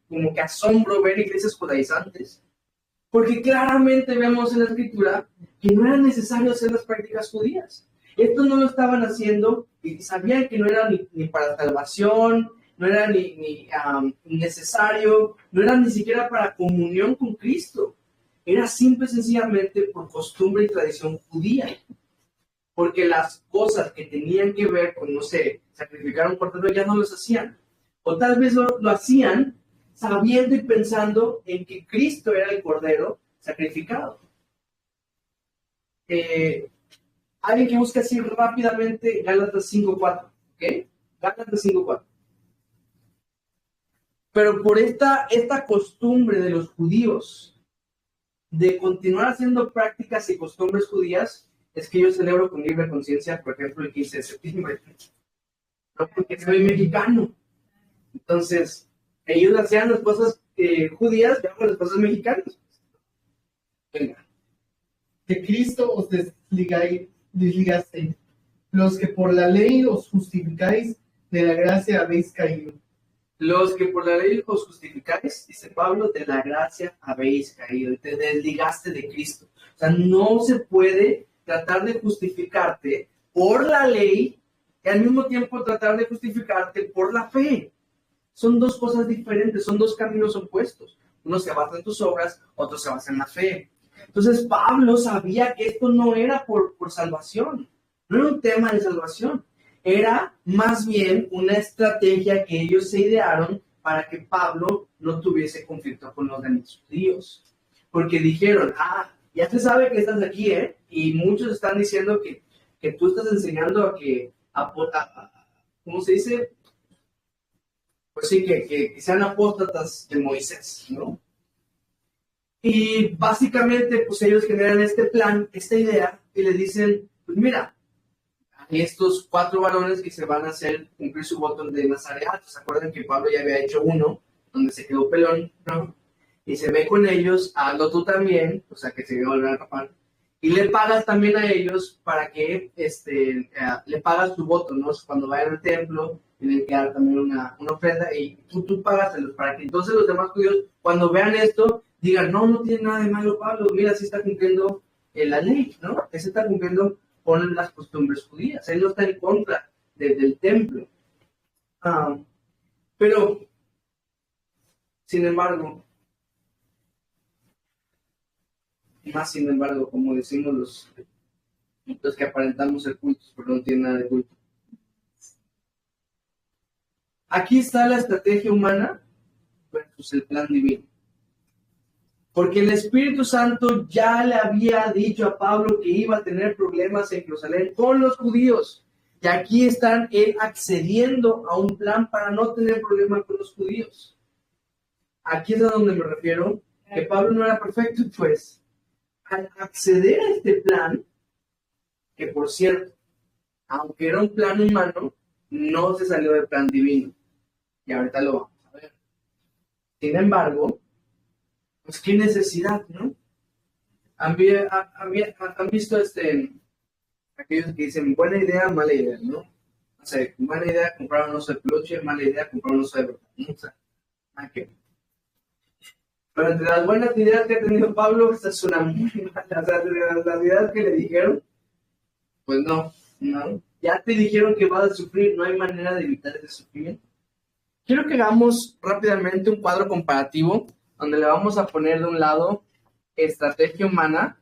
como que asombro ver iglesias judaizantes, porque claramente vemos en la escritura que no era necesario hacer las prácticas judías. Esto no lo estaban haciendo y sabían que no era ni para salvación, no era ni necesario, no era ni siquiera para comunión con Cristo. Era simple y sencillamente por costumbre y tradición judía. Porque las cosas que tenían que ver con, no sé, sacrificar un cordero ya no los hacían. O tal vez lo hacían sabiendo y pensando en que Cristo era el cordero sacrificado. Alguien que busque así rápidamente Gálatas 5:4, ¿ok? Gálatas 5:4. Pero por esta costumbre de los judíos de continuar haciendo prácticas y costumbres judías, es que yo celebro con libre conciencia, por ejemplo, el 15 de septiembre. No porque soy mexicano. Entonces, ellos hacían las cosas judías, yo hago las cosas mexicanas. Venga. De Cristo os desligasteis, los que por la ley os justificáis, de la gracia habéis caído. Los que por la ley os justificáis, dice Pablo, de la gracia habéis caído. Te desligaste de Cristo. O sea, no se puede tratar de justificarte por la ley y al mismo tiempo tratar de justificarte por la fe. Son dos cosas diferentes, son dos caminos opuestos. Uno se basa en tus obras, otro se basa en la fe. Entonces Pablo sabía que esto no era por salvación, no era un tema de salvación, era más bien una estrategia que ellos se idearon para que Pablo no tuviese conflicto con los demás judíos. Porque dijeron, ya se sabe que estás aquí, y muchos están diciendo que tú estás enseñando ¿cómo se dice? Pues sí, que sean apóstatas de Moisés, ¿no? Y básicamente, pues ellos generan este plan, esta idea, y le dicen, pues mira, hay estos 4 varones que se van a hacer cumplir su voto de nazareato. ¿Se acuerdan que Pablo ya había hecho uno, donde se quedó pelón, ¿no? Y se ve con ellos, hazlo tú también, o sea que se va a volver a rapar. Y le pagas también a ellos para que le pagas tu voto, ¿no? Cuando vayan al templo, tienen que dar también una ofrenda y tú págaselos para que entonces los demás judíos, cuando vean esto, digan, no tiene nada de malo Pablo, mira, sí está cumpliendo la ley, ¿no? Él se está cumpliendo con las costumbres judías, él no está en contra del templo. Pero, sin embargo, como decimos los que aparentamos ser cultos, pero no tienen nada de culto. Aquí está la estrategia humana versus el plan divino. Porque el Espíritu Santo ya le había dicho a Pablo que iba a tener problemas en Jerusalén con los judíos. Y aquí están él accediendo a un plan para no tener problemas con los judíos. Aquí es a donde me refiero, que Pablo no era perfecto, pues al acceder a este plan, que por cierto, aunque era un plan humano, no se salió del plan divino. Y ahorita lo vamos a ver. Sin embargo, pues qué necesidad, ¿no? Han visto aquellos que dicen, buena idea, mala idea, ¿no? O sea, buena idea comprar un oso de peluche, mala idea comprar un oso de verdad, ¿no? O sea, pero entre las buenas ideas que ha tenido Pablo, esta es una muy mala. O sea, de las ideas que le dijeron, pues no. Ya te dijeron que vas a sufrir, no hay manera de evitar ese sufrimiento. Quiero que hagamos rápidamente un cuadro comparativo donde le vamos a poner de un lado estrategia humana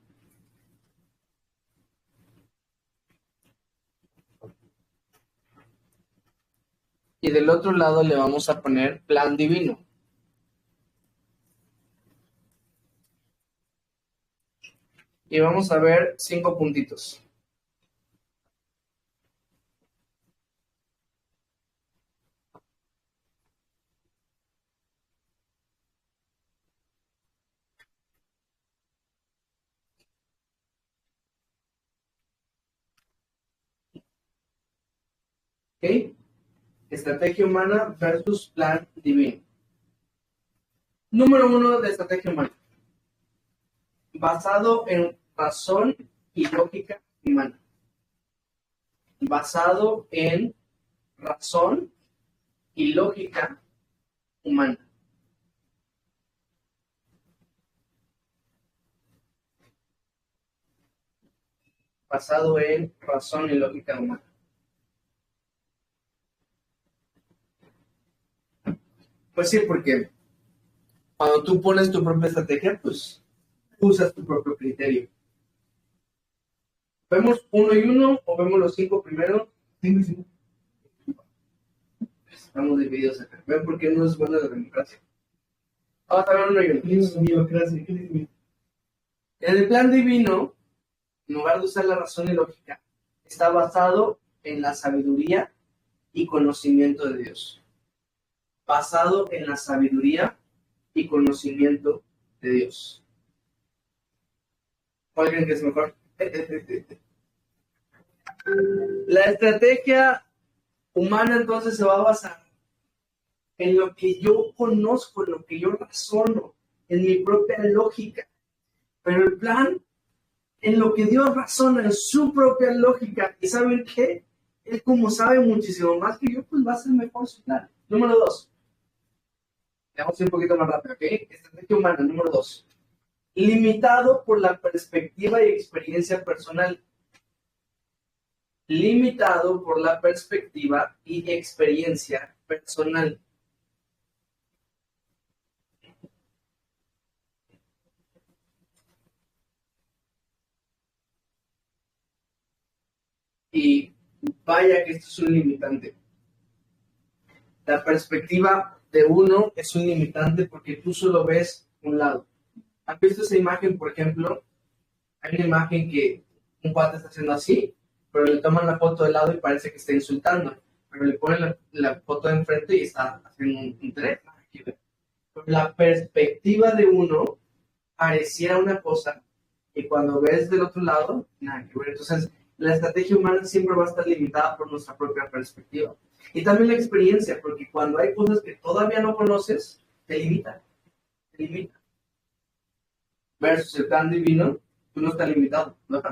y del otro lado le vamos a poner plan divino. Y vamos a ver 5 puntitos. ¿Ok? Estrategia humana versus plan divino. Número 1 de estrategia humana. Basado en razón y lógica humana. Basado en razón y lógica humana. Basado en razón y lógica humana. Pues sí, porque cuando tú pones tu propia estrategia, pues usas tu propio criterio. ¿Vemos uno y uno o vemos los 5 primero? 5 y 5. Estamos divididos acá. ¿Ven por qué no es buena la democracia? Vamos a ver uno y uno. Democracia, ¿qué dice? En el plan divino, en lugar de usar la razón y lógica, está basado en la sabiduría y conocimiento de Dios. Basado en la sabiduría y conocimiento de Dios. ¿Cuál creen que es mejor? La estrategia humana entonces se va a basar en lo que yo conozco, en lo que yo razono, en mi propia lógica. Pero el plan, en lo que Dios razona, en su propia lógica. ¿Y saben qué? Él, como sabe muchísimo más que yo, pues va a ser mejor su plan. Número 2. Vamos a ir un poquito más rápido, ¿ok? Estrategia humana, número 2. Limitado por la perspectiva y experiencia personal. Limitado por la perspectiva y experiencia personal. Y vaya que esto es un limitante. La perspectiva de uno es un limitante porque tú solo ves un lado. ¿Han visto esa imagen, por ejemplo? Hay una imagen que un cuate está haciendo así, pero le toman la foto de lado y parece que está insultando. Pero le ponen la foto de enfrente y está haciendo un teléfono. La perspectiva de uno pareciera una cosa y cuando ves del otro lado, nada que ver. Entonces, la estrategia humana siempre va a estar limitada por nuestra propia perspectiva. Y también la experiencia, porque cuando hay cosas que todavía no conoces, te limita. Te limita. Versus el plan divino, tú no estás limitado, ¿no?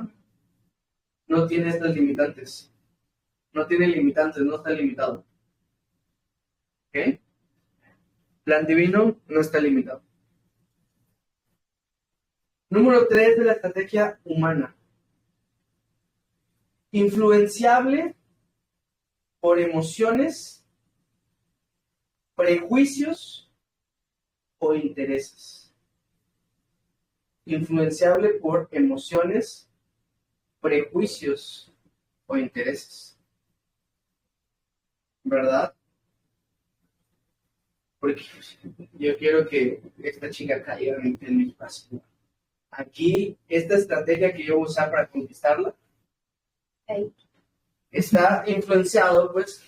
No tiene estas limitantes. No tiene limitantes, no está limitado. ¿Ok? Plan divino no está limitado. Número 3 de la estrategia humana. Influenciable por emociones, prejuicios o intereses. Influenciable por emociones, prejuicios o intereses. ¿Verdad? Porque yo quiero que esta chica caiga en mi espacio. Aquí, esta estrategia que yo voy a usar para conquistarla, está influenciado, pues,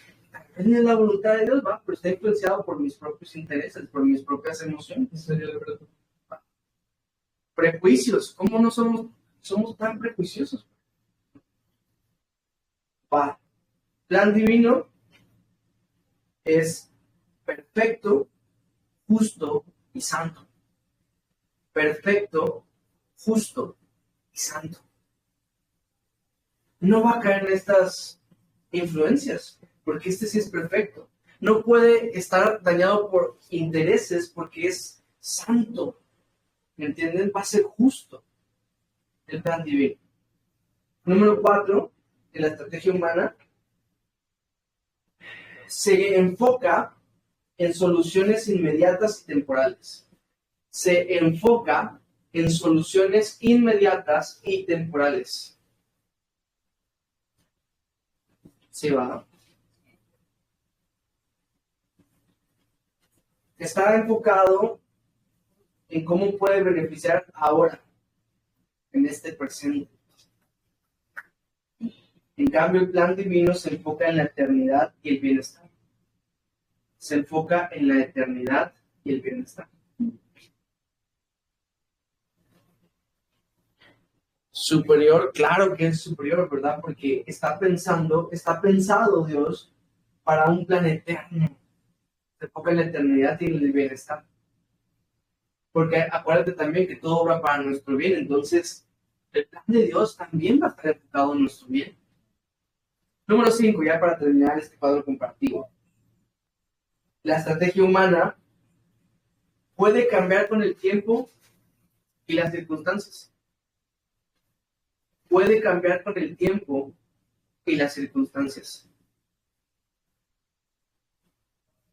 en la voluntad de Dios, ¿va? Pero está influenciado por mis propios intereses, por mis propias emociones. Eso yo de verdad. Prejuicios, ¿cómo no somos tan prejuiciosos? Va. Plan divino es perfecto, justo y santo. Perfecto, justo y santo. No va a caer en estas influencias, porque este sí es perfecto. No puede estar dañado por intereses porque es santo. ¿Me entienden? Va a ser justo el plan divino. Número 4, en la estrategia humana, se enfoca en soluciones inmediatas y temporales. Se enfoca en soluciones inmediatas y temporales. Sí, va. Está enfocado en cómo puede beneficiar ahora, en este presente. En cambio, el plan divino se enfoca en la eternidad y el bienestar. Se enfoca en la eternidad y el bienestar. Superior, claro que es superior, ¿verdad? Porque está pensado Dios para un plan eterno. Se enfoca en la eternidad y en el bienestar. Porque acuérdate también que todo obra para nuestro bien, entonces el plan de Dios también va a estar enfocado en nuestro bien. Número 5, ya para terminar este cuadro compartido. La estrategia humana puede cambiar con el tiempo y las circunstancias. Puede cambiar con el tiempo y las circunstancias.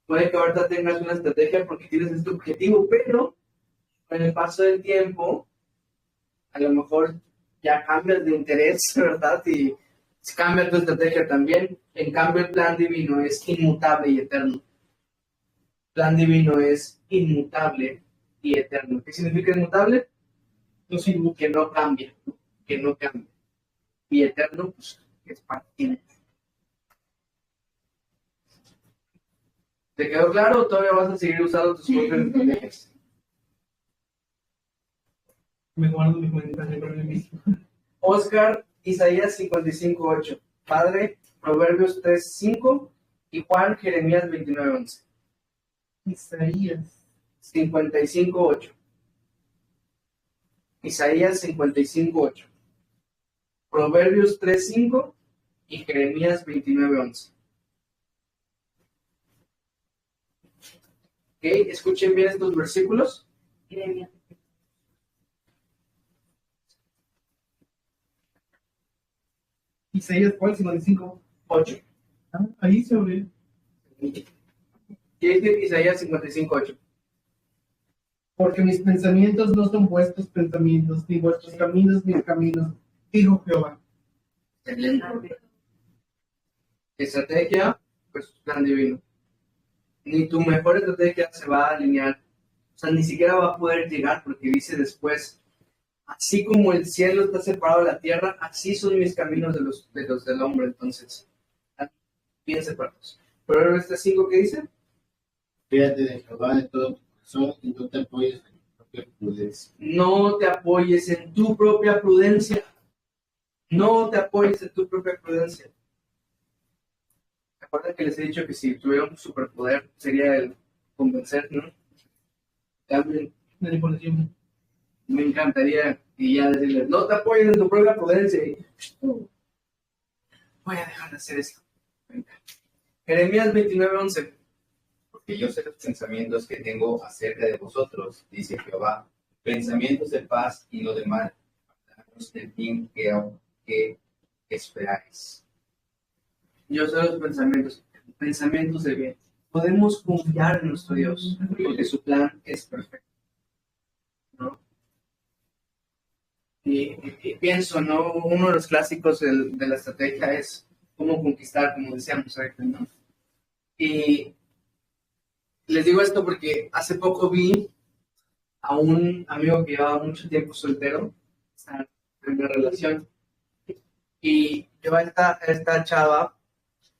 Puede que ahorita tengas una estrategia porque tienes este objetivo, pero con el paso del tiempo, a lo mejor ya cambias de interés, ¿verdad? Y cambia tu estrategia también. En cambio, el plan divino es inmutable y eterno. El plan divino es inmutable y eterno. ¿Qué significa inmutable? Que no cambia, que no cambia. Y eterno, pues, es para siempre. ¿Te quedó claro o todavía vas a seguir usando tus propias estrategias? Me guardo mi comentario para mí mismo. Oscar, Isaías 55:8. Padre, Proverbios 3:5 y Juan, Jeremías 29:11. Isaías 55:8. Isaías 55:8. Proverbios 3:5 y Jeremías 29:11. Ok, escuchen bien estos versículos. Isaías 55. 8. Ahí sobre. ¿Qué dice Isaías 55:8? Porque mis pensamientos no son vuestros pensamientos, ni vuestros caminos mis caminos, dijo Jehová. Estrategia, pues plan divino. Ni tu mejor estrategia se va a alinear. O sea, ni siquiera va a poder llegar porque dice después, así como el cielo está separado de la tierra, así son mis caminos de los del hombre. Entonces, bien separados. Pero este 5, ¿qué dice? Fíjate de Jehová de todo tu corazón y no te apoyes en tu propia prudencia. No te apoyes en tu propia prudencia. No te apoyes en tu propia prudencia. Recuerden que les he dicho que si tuviera un superpoder sería el convencer, ¿no? También Manipulación. me encantaría y ya decirles, no te apoyes en tu propia prudencia. Y, voy a dejar de hacer esto. Venga. Jeremías 29:11. Porque yo sé los pensamientos que tengo acerca de vosotros, dice Jehová, pensamientos de paz y no de mal, para daros el fin que esperáis. Yo sé los pensamientos de bien. Podemos confiar en nuestro Dios, porque su plan es perfecto, ¿no? Y pienso, ¿no? Uno de los clásicos de la estrategia es cómo conquistar, como decíamos ahorita, ¿no? Y les digo esto porque hace poco vi a un amigo que llevaba mucho tiempo soltero, en una relación, y yo a esta chava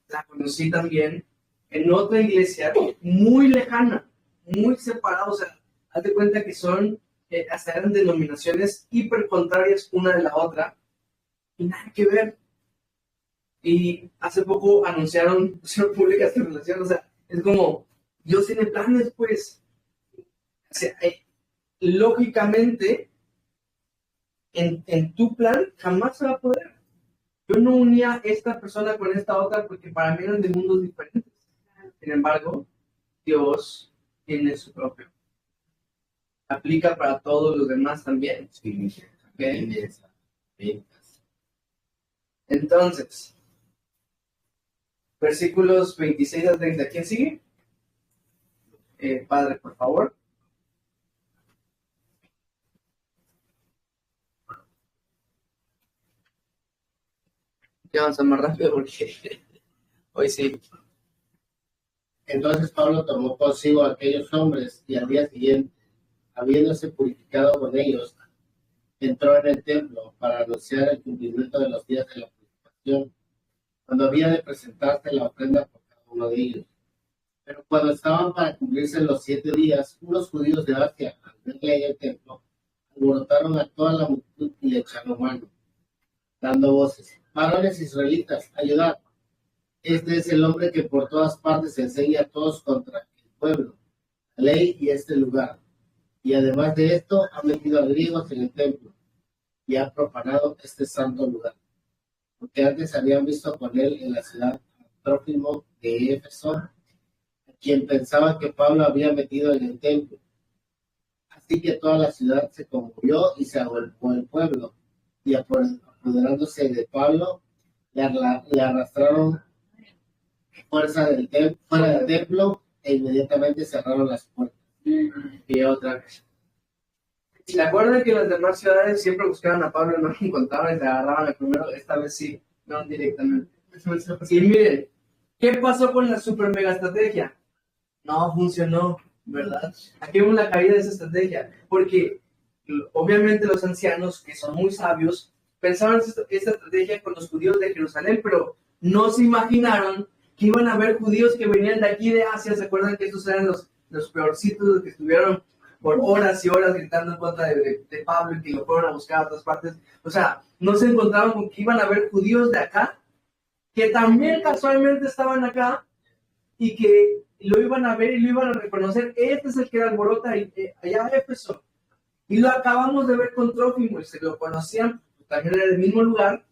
la conocí también en otra iglesia muy lejana, muy separada. O sea, haz de cuenta que son, hasta eran denominaciones hiper contrarias una de la otra y nada que ver. Y hace poco anunciaron pública esta relación. O sea, es como, Dios tiene planes, pues. O sea, lógicamente, en tu plan jamás se va a poder. Yo no unía esta persona con esta otra porque para mí eran de mundos diferentes. Sin embargo, Dios tiene su propio. Aplica para todos los demás también. Sí, ¿Okay? ventas. Entonces, versículos 26 al 30. ¿Quién sigue? Padre, por favor. Ya vamos a más rápido porque hoy sí. Entonces Pablo tomó consigo a aquellos hombres y al día siguiente, habiéndose purificado con ellos, entró en el templo para anunciar el cumplimiento de los días de la purificación, cuando había de presentarse la ofrenda por cada uno de ellos. Pero cuando estaban para cumplirse los 7 días, unos judíos de Asia, al verle en el templo, alborotaron a toda la multitud y le echaron mano, dando voces: varones israelitas, ayudad. Este es el hombre que por todas partes enseña a todos contra el pueblo, la ley y este lugar. Y además de esto, ha metido a griegos en el templo y ha profanado este santo lugar. Porque antes habían visto con él en la ciudad a Trófimo de Éfeso, a quien pensaban que Pablo había metido en el templo. Así que toda la ciudad se conmovió y se agolpó el pueblo, y apoderándose de Pablo, le arrastraron fuera del templo e inmediatamente cerraron las puertas. Y otra vez. ¿Se acuerdan que las demás ciudades siempre buscaban a Pablo y no lo encontraban y se agarraban al primero? Esta vez sí, no directamente. Y miren, ¿qué pasó con la super mega estrategia? No funcionó, ¿verdad? Aquí vemos la caída de esa estrategia, porque obviamente los ancianos, que son muy sabios, pensaban esta estrategia con los judíos de Jerusalén, pero no se imaginaron que iban a haber judíos que venían de aquí de Asia. ¿Se acuerdan que estos eran los peorcitos, los que estuvieron por horas y horas gritando en contra de Pablo y que lo fueron a buscar a otras partes? O sea, no se encontraban con que iban a haber judíos de acá, que también casualmente estaban acá, y que lo iban a ver y lo iban a reconocer. Este es el que alborota allá a Éfeso. Y lo acabamos de ver con Trófimo, y se lo conocían, también era del mismo lugar,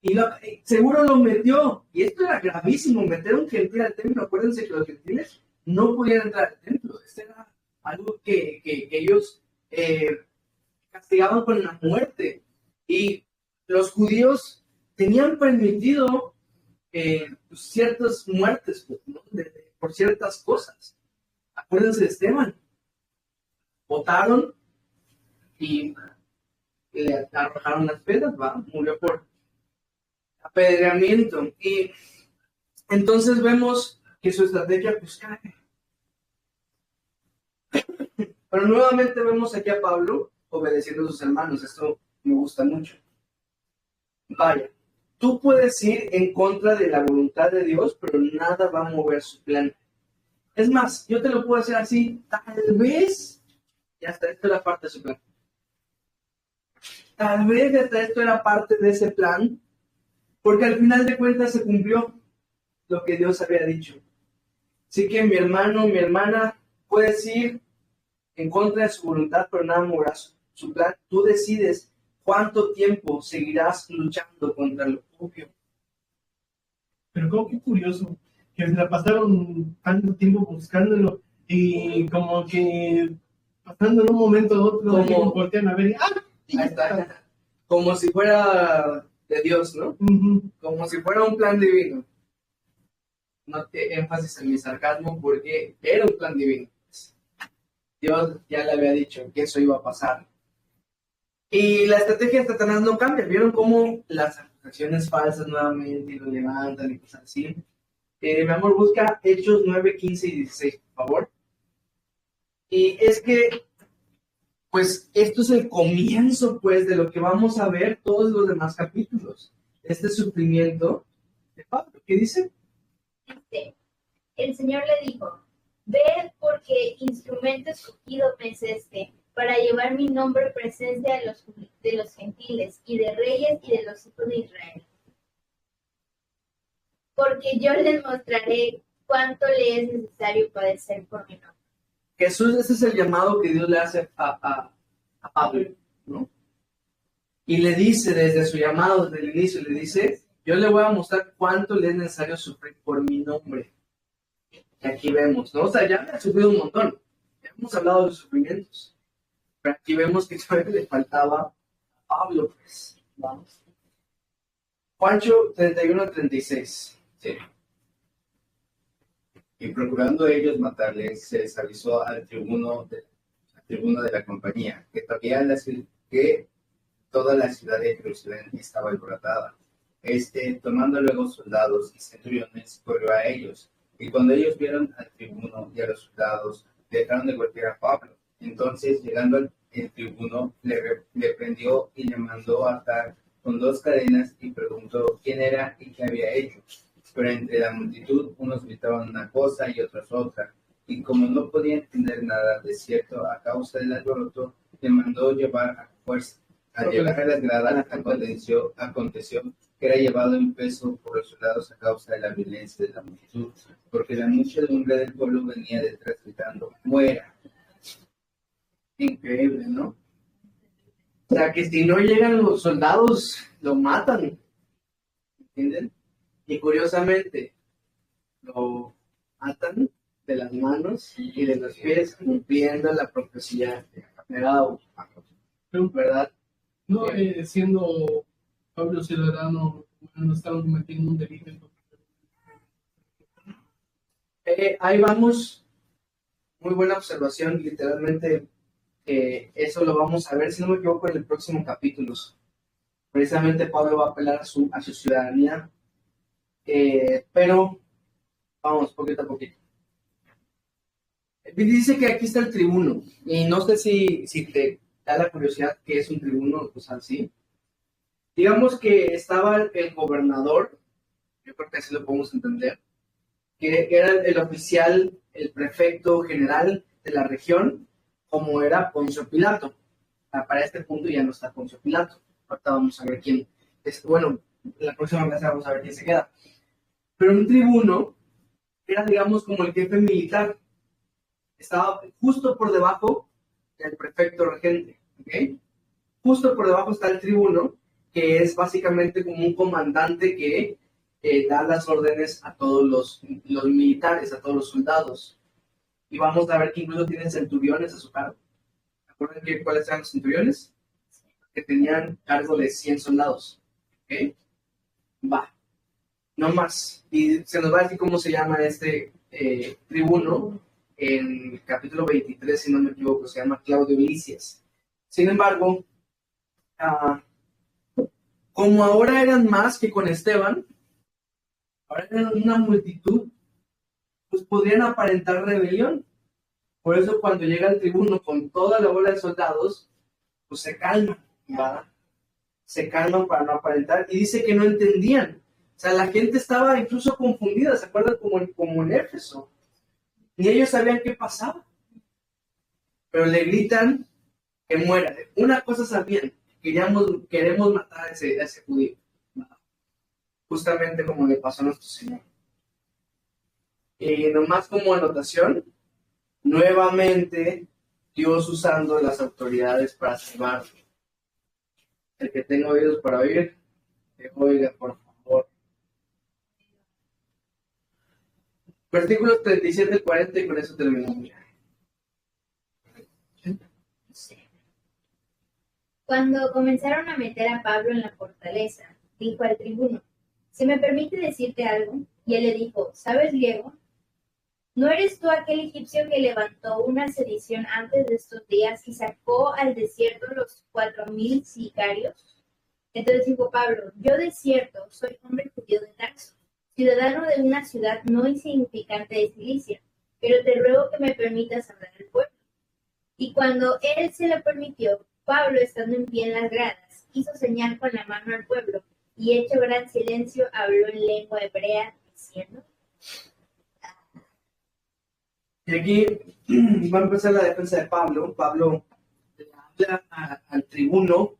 y seguro lo metió. Y esto era gravísimo, meter a un gentil al templo. Acuérdense que los gentiles no podían entrar al templo. Esto era algo que ellos castigaban con la muerte. Y los judíos tenían permitido ciertas muertes, ¿no? Por ciertas cosas. Acuérdense de Esteban. Votaron y le arrojaron las piedras, murió por apedreamiento. Y entonces vemos que su estrategia pues cae. Pero nuevamente vemos aquí a Pablo obedeciendo a sus hermanos. Esto me gusta mucho. Vaya, tú puedes ir en contra de la voluntad de Dios, pero nada va a mover su plan. Es más, yo te lo puedo hacer así, tal vez, y hasta esto era parte de su plan. Tal vez hasta esto era parte de ese plan, porque al final de cuentas se cumplió lo que Dios había dicho. Así que mi hermano, mi hermana, puedes ir en contra de su voluntad, pero nada moverá su plan. Tú decides cuánto tiempo seguirás luchando contra lo propio. Pero como que curioso, que se la pasaron tanto tiempo buscándolo y como que pasando en un momento a otro, Como voltean a ver y ¡ah! Ahí está. Como si fuera de Dios, ¿no? Ujú. Como si fuera un plan divino. No te énfasis en mi sarcasmo, porque era un plan divino. Dios ya le había dicho que eso iba a pasar. Y la estrategia de Satanás no cambia. ¿Vieron cómo las acusaciones falsas nuevamente y lo levantan y cosas así? Mi amor, busca Hechos 9, 15 y 16, por favor. Y es que, pues, esto es el comienzo, pues, de lo que vamos a ver todos los demás capítulos. Este sufrimiento de Pablo. ¿Qué dice? Dice, el Señor le dijo, ved porque instrumento escogido me es este, para llevar mi nombre en presencia de los gentiles y de reyes y de los hijos de Israel. Porque yo les mostraré cuánto le es necesario padecer por mi nombre. Jesús, ese es el llamado que Dios le hace a Pablo, ¿no? Y le dice desde su llamado, desde el inicio, le dice, yo le voy a mostrar cuánto le es necesario sufrir por mi nombre. Y aquí vemos, ¿no? O sea, ya me ha sufrido un montón. Ya hemos hablado de los sufrimientos. Pero aquí vemos que todavía le faltaba a Pablo, pues. Vamos. Juancho 31-36. Sí. Y procurando ellos matarle, se les avisó al tribuno de la compañía que toda la ciudad de Jerusalén estaba alborotada. Tomando luego soldados y centuriones, corrió a ellos. Y cuando ellos vieron al tribuno y a los soldados, dejaron de golpear a Pablo. Entonces, llegando el tribuno, le prendió y le mandó atar con 2 cadenas y preguntó quién era y qué había hecho. Pero entre la multitud, unos gritaban una cosa y otros otra. Y como no podía entender nada de cierto a causa del alboroto, le mandó llevar a fuerza. Al llegar a las gradas, aconteció que era llevado en peso por los soldados a causa de la violencia de la multitud, porque la muchedumbre del pueblo venía detrás gritando, ¡muera! Increíble, ¿no? O sea, que si no llegan los soldados, lo matan. ¿Entienden? Y curiosamente, lo matan de la las manos y de los pies, cumpliendo la profecía negado, ¿verdad? No, siendo Pablo ciudadano, no estaban cometiendo un delito. Ahí vamos. Muy buena observación, literalmente eso lo vamos a ver, si no me equivoco, en el próximo capítulo. Precisamente Pablo va a apelar a su ciudadanía, pero vamos, poquito a poquito. Dice que aquí está el tribuno, y no sé si te da la curiosidad qué es un tribuno, pues así. Digamos que estaba el gobernador, yo creo que así lo podemos entender, que era el oficial, el prefecto general de la región, como era Poncio Pilato. Para este punto ya no está Poncio Pilato. Ahorita vamos a ver quién es. Bueno, la próxima clase vamos a ver quién se queda. Pero un tribuno era, digamos, como el jefe militar. Estaba justo por debajo del prefecto regente. ¿Okay? Justo por debajo está el tribuno, que es básicamente como un comandante que da las órdenes a todos los militares, a todos los soldados. Y vamos a ver que incluso tienen centuriones a su cargo. ¿Recuerdan cuáles eran los centuriones? Que tenían cargo de 100 soldados. ¿Ok? Va. No más. Y se nos va a decir cómo se llama este tribuno en el capítulo 23, si no me equivoco, se llama Claudio Lisias. Sin embargo, como ahora eran más que con Esteban, ahora eran una multitud, pues podrían aparentar rebelión. Por eso cuando llega el tribuno con toda la bola de soldados, pues se calman, ¿va? Se calman para no aparentar. Y dice que no entendían. O sea, la gente estaba incluso confundida, ¿se acuerdan? Como en Éfeso. Ni ellos sabían qué pasaba. Pero le gritan que muera. Una cosa sabían, queremos matar a ese judío. ¿Va? Justamente como le pasó a nuestro Señor. Y nomás como anotación, nuevamente Dios usando las autoridades para salvar. El que tenga oídos para oír, que oiga, por favor. Versículos 37 y 40, y con eso terminamos. Cuando comenzaron a meter a Pablo en la fortaleza, dijo al tribuno: ¿se me permite decirte algo? Y él le dijo: ¿sabes griego? ¿No eres tú aquel egipcio que levantó una sedición antes de estos días y sacó al desierto los 4,000 sicarios? Entonces dijo Pablo: yo de cierto soy hombre judío de Tarso, ciudadano de una ciudad no insignificante de Cilicia, pero te ruego que me permitas hablar al pueblo. Y cuando él se lo permitió, Pablo, estando en pie en las gradas, hizo señal con la mano al pueblo, y hecho gran silencio, habló en lengua hebrea, diciendo... Y aquí va a empezar la defensa de Pablo. Pablo le habla al tribuno,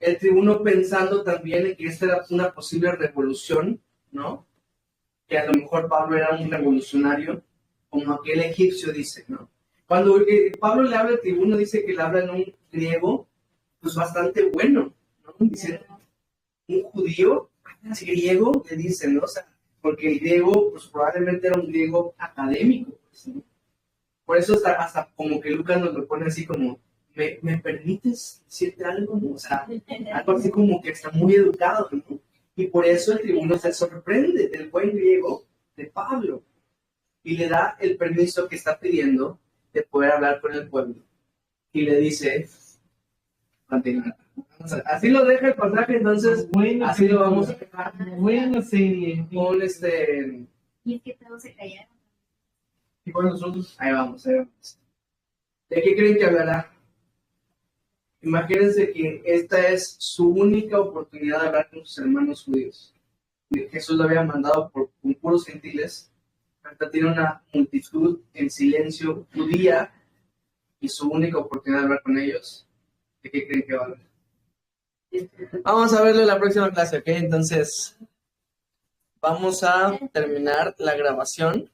el tribuno pensando también en que esta era una posible revolución, ¿no? Que a lo mejor Pablo era un revolucionario, como aquel egipcio dice, ¿no? Cuando Pablo le habla al tribuno, dice que le habla en un griego, pues bastante bueno, ¿no? Dice, un judío, hablas griego, le dicen, ¿no? O sea, porque el griego, pues probablemente era un griego académico, pues, ¿no? Por eso hasta como que Lucas nos lo pone así como, ¿me permites decirte algo? ¿No? O sea, algo así como que está muy educado, ¿no? Y por eso el tribuno se sorprende del buen griego de Pablo y le da el permiso que está pidiendo de poder hablar con el pueblo. Y le dice, continúa. Así lo deja el pasaje, entonces Bueno, así lo vamos a dejar. Buena serie. Con Y es que todos se callaron. Igual nosotros. Ahí vamos. ¿De qué creen que hablará? Imagínense que esta es su única oportunidad de hablar con sus hermanos judíos. Jesús lo había mandado con puros gentiles. Ahorita tiene una multitud en silencio judía y su única oportunidad de hablar con ellos. ¿De qué creen que va a hablar? Vamos a verlo en la próxima clase, ¿ok? Entonces, vamos a terminar la grabación.